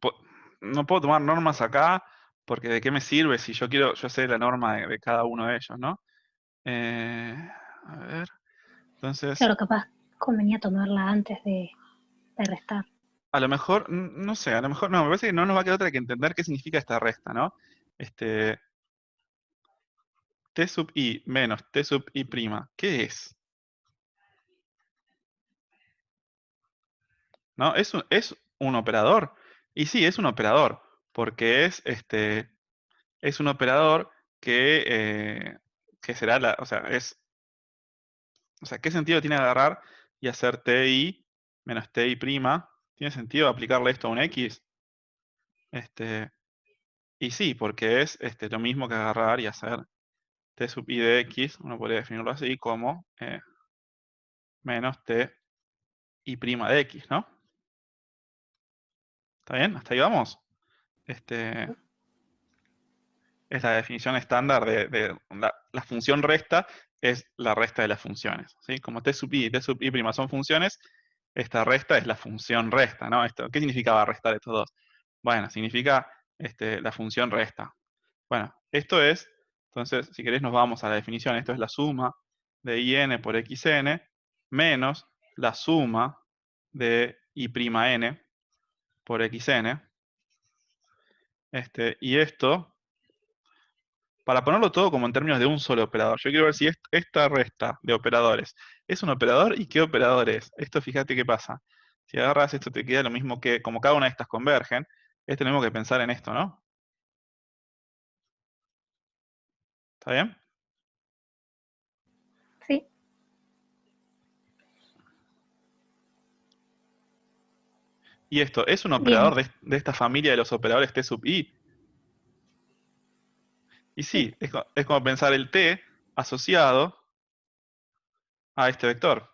po- no puedo tomar normas acá porque ¿de qué me sirve si yo sé la norma de cada uno de ellos, ¿no? Eh, a ver, entonces, Claro, capaz convenía tomarla antes de restar. a lo mejor, no sé, a lo mejor, no, me parece que no nos va a quedar otra que entender qué significa esta resta, ¿no? T sub I menos T sub I prima, ¿qué es? ¿No? ¿Es un operador? Y sí, es un operador, porque es un operador que será o sea, ¿qué sentido tiene agarrar y hacer TI menos TI prima? ¿Tiene sentido aplicarle esto a un X? Este, y sí, porque es lo mismo que agarrar y hacer T sub I de X, uno podría definirlo así como menos T I prima de X, ¿no? ¿Está bien? ¿Hasta ahí vamos? Este, es la definición estándar de la función resta, es la resta de las funciones, ¿sí? Como T sub I y T sub I prima son funciones, esta resta es la función resta, ¿no? ¿Qué significaba restar estos dos? Bueno, significa la función resta. Bueno, esto es, entonces, si querés nos vamos a la definición, esto es la suma de IN por XN menos la suma de I'N por XN. Y esto, para ponerlo todo como en términos de un solo operador, yo quiero ver si esta resta de operadores es un operador y qué operador es. Esto fíjate qué pasa. Si agarras esto te queda lo mismo que, como cada una de estas convergen, tenemos que pensar en esto, ¿no? ¿Está bien? Sí, Y esto, ¿es un bien, operador de esta familia de los operadores T sub I? Y sí, sí, es como pensar el T asociado a este vector,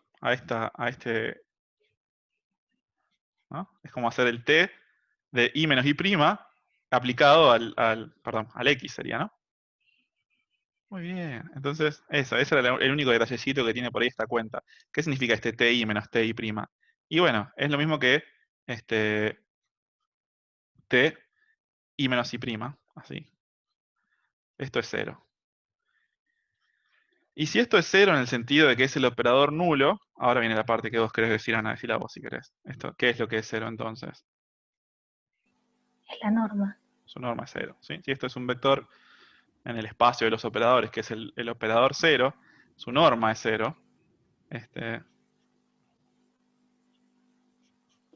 ¿no? Es como hacer el T de I menos I prima aplicado perdón, al X sería, ¿no? Muy bien. Entonces, ese era el único detallecito que tiene por ahí esta cuenta. ¿Qué significa este TI menos TI prima? Y bueno, es lo mismo que este T I menos I prima. Así. Esto es cero. Y si esto es cero en el sentido de que es el operador nulo, ahora viene la parte que vos querés decir, Ana, decila vos si querés. ¿Qué es lo que es cero entonces? es la norma. Su norma es cero, ¿sí? Si esto es un vector en el espacio de los operadores, que es el operador cero, su norma es cero. Este,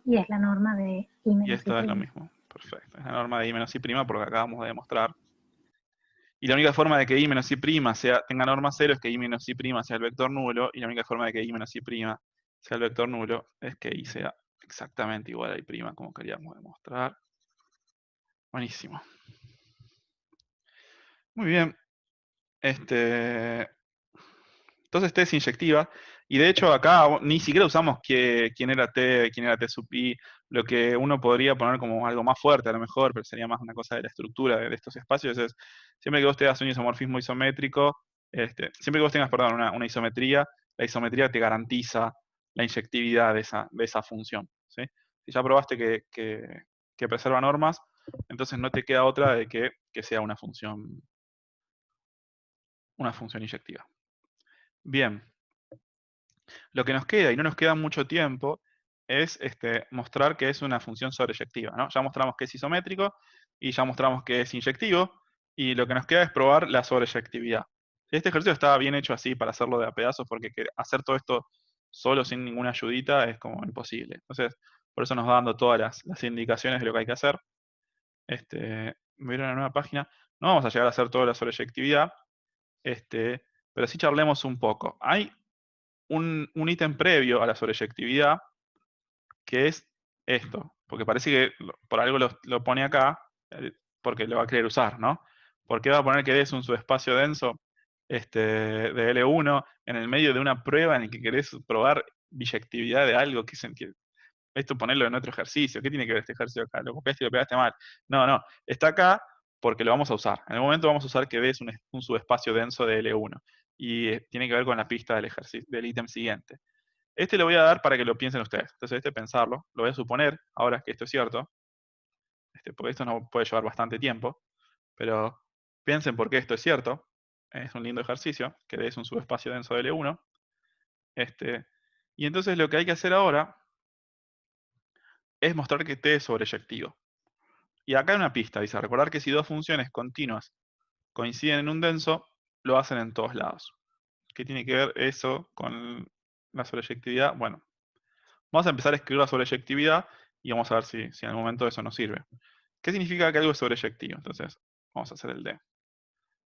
Y es la norma de I y menos I esto es lo prima. mismo. Perfecto. Es la norma de I menos I prima por lo que acabamos de demostrar. Y la única forma de que I menos I' tenga norma cero es que I menos I' sea el vector nulo, y la única forma de que I menos I' sea el vector nulo es que I sea exactamente igual a I', como queríamos demostrar. Buenísimo. Muy bien. Entonces T es inyectiva, y de hecho acá ni siquiera usamos quién era T sub I, lo que uno podría poner como algo más fuerte a lo mejor, pero sería más una cosa de la estructura de estos espacios, es siempre que vos tengas un isomorfismo isométrico, siempre que vos tengas, perdón, una isometría, la isometría te garantiza la inyectividad de esa función, ¿sí? Si ya probaste que preserva normas, entonces no te queda otra de que sea una función inyectiva. Bien. Lo que nos queda, y no nos queda mucho tiempo, es mostrar que es una función sobreyectiva, ¿no? Ya mostramos que es isométrico y ya mostramos que es inyectivo, y lo que nos queda es probar la sobreyectividad. Este ejercicio estaba bien hecho así para hacerlo de a pedazos, porque hacer todo esto solo sin ninguna ayudita es como imposible. Entonces, por eso nos va dando todas las indicaciones de lo que hay que hacer. Voy a ir a una nueva página. No vamos a llegar a hacer toda la sobreyectividad, pero sí charlemos un poco. Hay un ítem previo a la sobreyectividad, que es esto, porque parece que por algo lo pone acá, porque lo va a querer usar, ¿no? ¿Por qué va a poner que D es un subespacio denso de L1 en el medio de una prueba en la que querés probar biyectividad de algo? Esto ponerlo en otro ejercicio, ¿qué tiene que ver este ejercicio acá? Lo copiaste y lo pegaste mal. No, está acá porque lo vamos a usar. En el momento vamos a usar que D es un subespacio denso de L1, y tiene que ver con la pista del ejercicio, del ítem siguiente. Lo voy a dar para que lo piensen ustedes. Entonces pensarlo, lo voy a suponer ahora que esto es cierto, porque esto nos puede llevar bastante tiempo, pero piensen por qué esto es cierto. Es un lindo ejercicio, que D es un subespacio denso de L1. Y entonces lo que hay que hacer ahora es mostrar que T es sobreyectivo. Y acá hay una pista, dice, recordar que si dos funciones continuas coinciden en un denso, lo hacen en todos lados. ¿Qué tiene que ver eso con la sobreyectividad? Bueno, vamos a empezar a escribir la sobreyectividad y vamos a ver si en algún momento eso nos sirve. ¿Qué significa que algo es sobreyectivo? Entonces, vamos a hacer el D.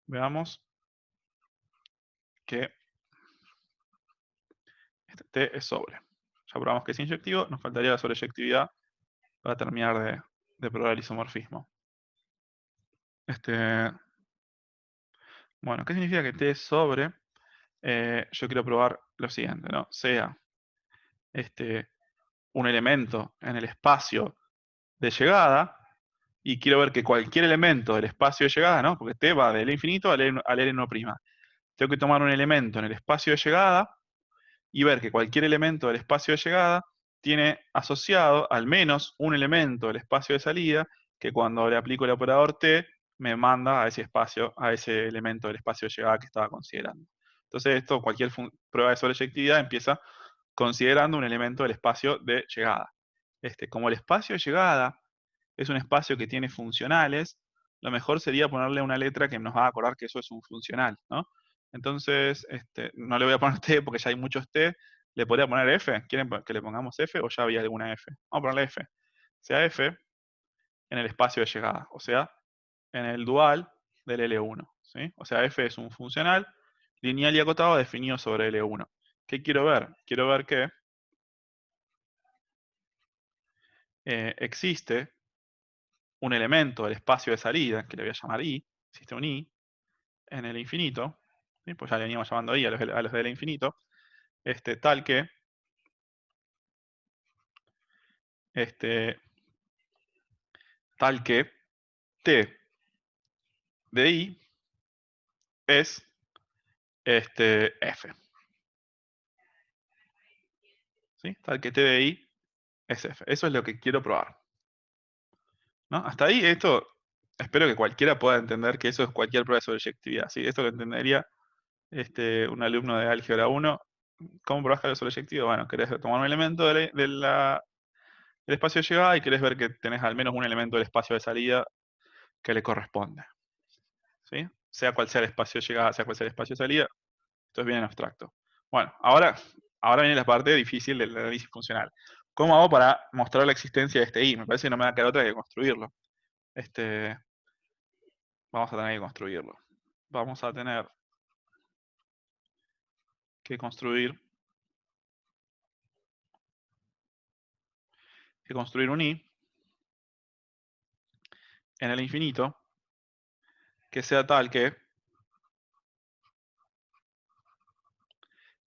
Veamos que este T es sobre. Ya probamos que es inyectivo, nos faltaría la sobreyectividad para terminar de probar el isomorfismo. Bueno, ¿qué significa que T es sobre? Yo quiero probar lo siguiente, ¿no? Sea un elemento en el espacio de llegada, y quiero ver que cualquier elemento del espacio de llegada, ¿no? Porque T va del infinito al L1'. Tengo que tomar un elemento en el espacio de llegada y ver que cualquier elemento del espacio de llegada tiene asociado al menos un elemento del espacio de salida, que cuando le aplico el operador T me manda a ese espacio, a ese elemento del espacio de llegada que estaba considerando. Entonces cualquier prueba de sobreyectividad empieza considerando un elemento del espacio de llegada. Como el espacio de llegada es un espacio que tiene funcionales, lo mejor sería ponerle una letra que nos va a acordar que eso es un funcional, ¿no? Entonces, no le voy a poner T porque ya hay muchos T, le podría poner F. ¿Quieren que le pongamos F o ya había alguna F? Vamos a ponerle F. Sea F en el espacio de llegada, o sea, en el dual del L1, ¿sí? O sea, F es un funcional lineal y acotado definido sobre L1. ¿Qué quiero ver? Quiero ver que existe un elemento del espacio de salida, que le voy a llamar I, existe un I, en el infinito, ¿sí? Pues ya le veníamos llamando I a los del infinito, tal que T de I es F. ¿Sí? Tal que T de I es F. Eso es lo que quiero probar. ¿No? Hasta ahí espero que cualquiera pueda entender que eso es cualquier prueba de sobreyectividad. ¿Sí? Esto lo entendería un alumno de álgebra 1. ¿Cómo probás que la sobreyectividad? Bueno, querés tomar un elemento del espacio de llegada y querés ver que tenés al menos un elemento del espacio de salida que le corresponde. ¿Sí? Sea cual sea el espacio de llegada, sea cual sea el espacio de salida, esto es bien abstracto. Bueno, ahora viene la parte difícil del análisis funcional. ¿Cómo hago para mostrar la existencia de este I? Me parece que no me va a quedar otra que construirlo. Vamos a tener que construirlo. vamos a tener que construir un I en el infinito que sea tal que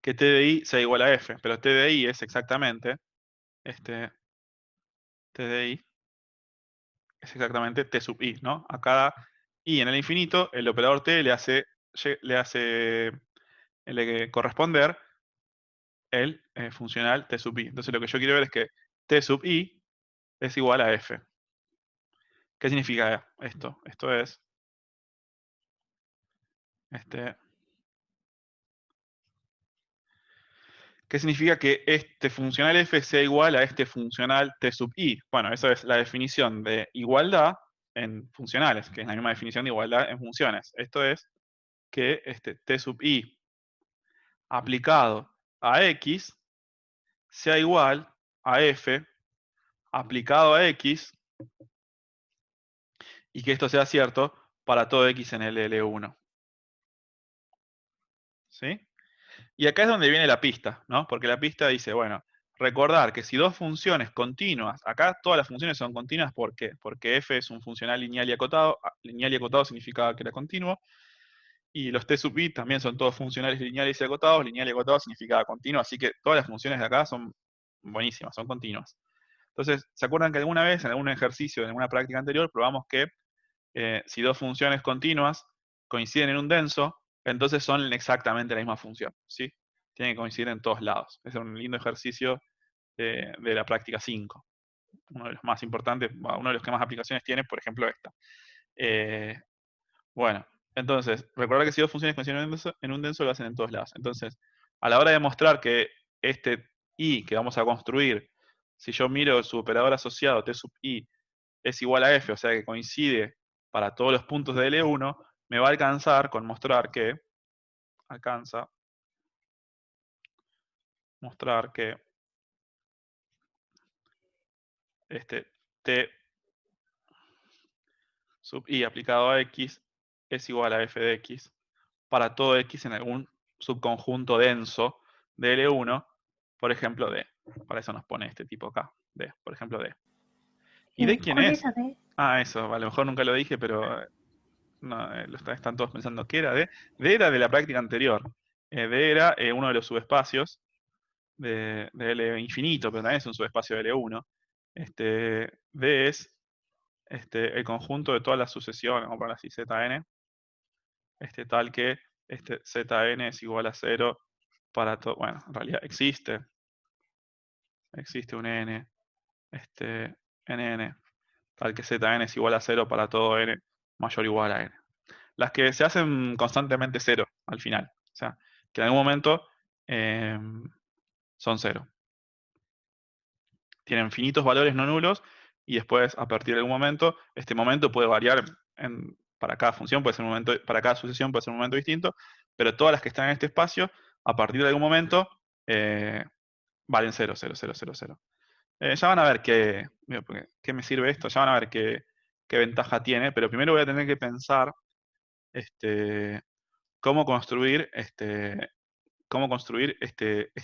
T de I sea igual a F, pero T de I es exactamente, T de I es exactamente T sub I, ¿no? A cada I en el infinito, el operador T le corresponder el funcional T sub I. Entonces lo que yo quiero ver es que T sub I es igual a F. ¿Qué significa esto? Esto es, ¿qué significa que este funcional F sea igual a este funcional T sub I? Bueno, esa es la definición de igualdad en funcionales, que es la misma definición de igualdad en funciones. Esto es que T sub I aplicado a X sea igual a F aplicado a X y que esto sea cierto para todo X en el L1. ¿Sí? Y acá es donde viene la pista, ¿no? Porque la pista dice, bueno, recordar que si dos funciones continuas, acá todas las funciones son continuas, ¿por qué? Porque f es un funcional lineal y acotado, lineal y acotado significaba que era continuo, y los t sub i también son todos funcionales lineales y acotados, lineal y acotado significaba continuo, así que todas las funciones de acá son buenísimas, son continuas. Entonces, ¿se acuerdan que alguna vez, en algún ejercicio, en alguna práctica anterior, probamos que si dos funciones continuas coinciden en un denso, entonces son exactamente la misma función, ¿sí? Tienen que coincidir en todos lados. Es un lindo ejercicio de la práctica 5. Uno de los más importantes, uno de los que más aplicaciones tiene, por ejemplo, esta. Eh, bueno, entonces, recordar que si dos funciones coinciden en un denso, lo hacen en todos lados. Entonces, a la hora de mostrar que este i que vamos a construir, si yo miro su operador asociado, t sub i, es igual a f, o sea que coincide para todos los puntos de L1, me va a alcanzar con mostrar que, T sub I aplicado a X es igual a f de X para todo X en algún subconjunto denso de L1, por ejemplo D. Para eso nos pone este tipo acá, D, por ejemplo D. ¿Y D quién ¿Cuál es es? esa D? Ah, eso, a lo mejor nunca lo dije, pero no, están todos pensando que era D. D era de la práctica anterior. D era uno de los subespacios de L infinito, pero también es un subespacio de L1. D es el conjunto de todas las sucesiones, vamos a poner así, Zn, tal que Zn es igual a 0 para todo. Bueno, en realidad existe un n, nn, tal que Zn es igual a 0 para todo n mayor o igual a n. Las que se hacen constantemente 0 al final. O sea, que en algún momento son 0. Tienen finitos valores no nulos y después, a partir de algún momento, este momento puede variar para cada función, puede ser un momento, para cada sucesión puede ser un momento distinto, pero todas las que están en este espacio, a partir de algún momento, valen 0, 0, 0, 0, 0. Ya van a ver qué me sirve esto, ya van a ver qué ventaja tiene, pero primero voy a tener que pensar cómo construir este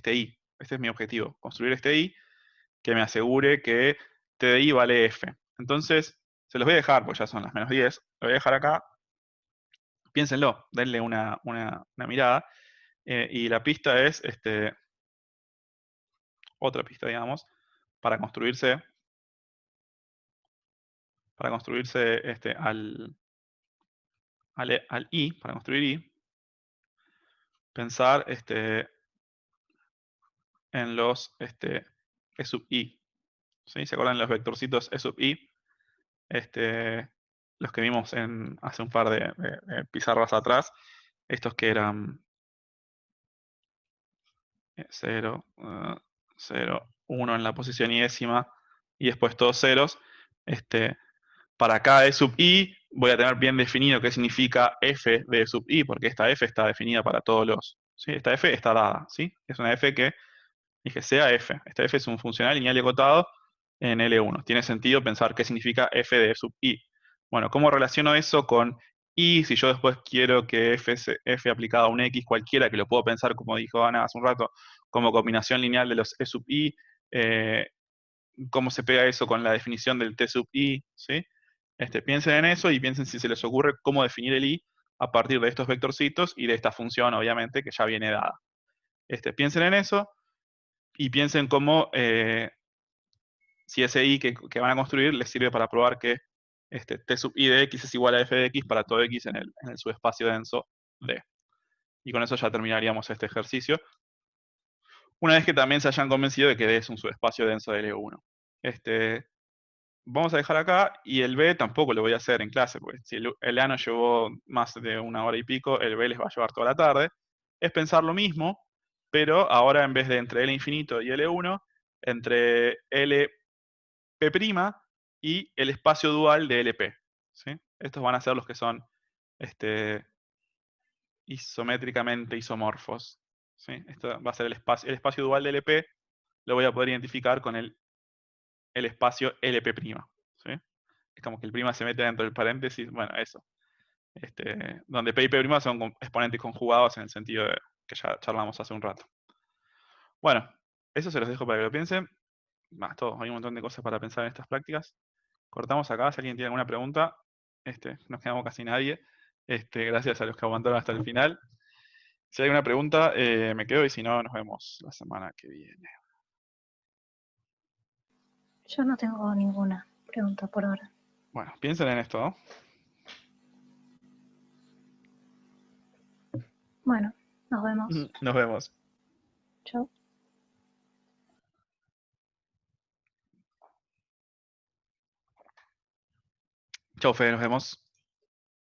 I. Este es mi objetivo, construir este I que me asegure que T de I vale F. Entonces, se los voy a dejar, pues ya son las -10. Lo voy a dejar acá. Piénsenlo, denle una mirada. Y la pista es otra pista, digamos, para construirse, al I, para construir I, pensar en los E sub I. ¿Sí? ¿Se acuerdan de los vectorcitos E sub I? Los que vimos hace un par de pizarras atrás. Estos que eran 0, 0, 1 en la posición y décima, y después todos ceros. Para cada E sub I voy a tener bien definido qué significa f de E sub I, porque esta f está definida para todos los. ¿Sí? Esta f está dada, ¿sí? Es una f que dije sea f. Esta f es un funcional lineal y acotado en L1. Tiene sentido pensar qué significa f de E sub I. Bueno, ¿cómo relaciono eso con Y si yo después quiero que f aplicado a un x cualquiera, que lo puedo pensar, como dijo Ana hace un rato, como combinación lineal de los e sub i, eh, cómo se pega eso con la definición del t sub i, ¿sí? Piensen en eso y piensen si se les ocurre cómo definir el i a partir de estos vectorcitos y de esta función, obviamente, que ya viene dada. Piensen en eso y piensen cómo, si ese i que van a construir les sirve para probar que t sub i de x es igual a f de x para todo x en el subespacio denso D. Y con eso ya terminaríamos este ejercicio. Una vez que también se hayan convencido de que D es un subespacio denso de L1. Vamos a dejar acá, y el B tampoco lo voy a hacer en clase, porque si el A nos llevó más de 1 hora y pico, el B les va a llevar toda la tarde. Es pensar lo mismo, pero ahora en vez de entre L infinito y L1, entre LP' y el espacio dual de LP. ¿Sí? Estos van a ser los que son isométricamente isomorfos. ¿Sí? Esto va a ser el espacio dual de LP, lo voy a poder identificar con el espacio LP'. ¿Sí? Es como que el prima se mete dentro del paréntesis, bueno, eso. Donde P y P' son exponentes conjugados en el sentido de que ya charlamos hace un rato. Bueno, eso se los dejo para que lo piensen. Más todo, hay un montón de cosas para pensar en estas prácticas. Cortamos acá, si alguien tiene alguna pregunta, nos quedamos casi nadie. Gracias a los que aguantaron hasta el final. Si hay alguna pregunta, me quedo, y si no, nos vemos la semana que viene. Yo no tengo ninguna pregunta por ahora. Bueno, piensen en esto, ¿no? Bueno, nos vemos. Nos vemos. Chao. Chau, Fede, nos vemos.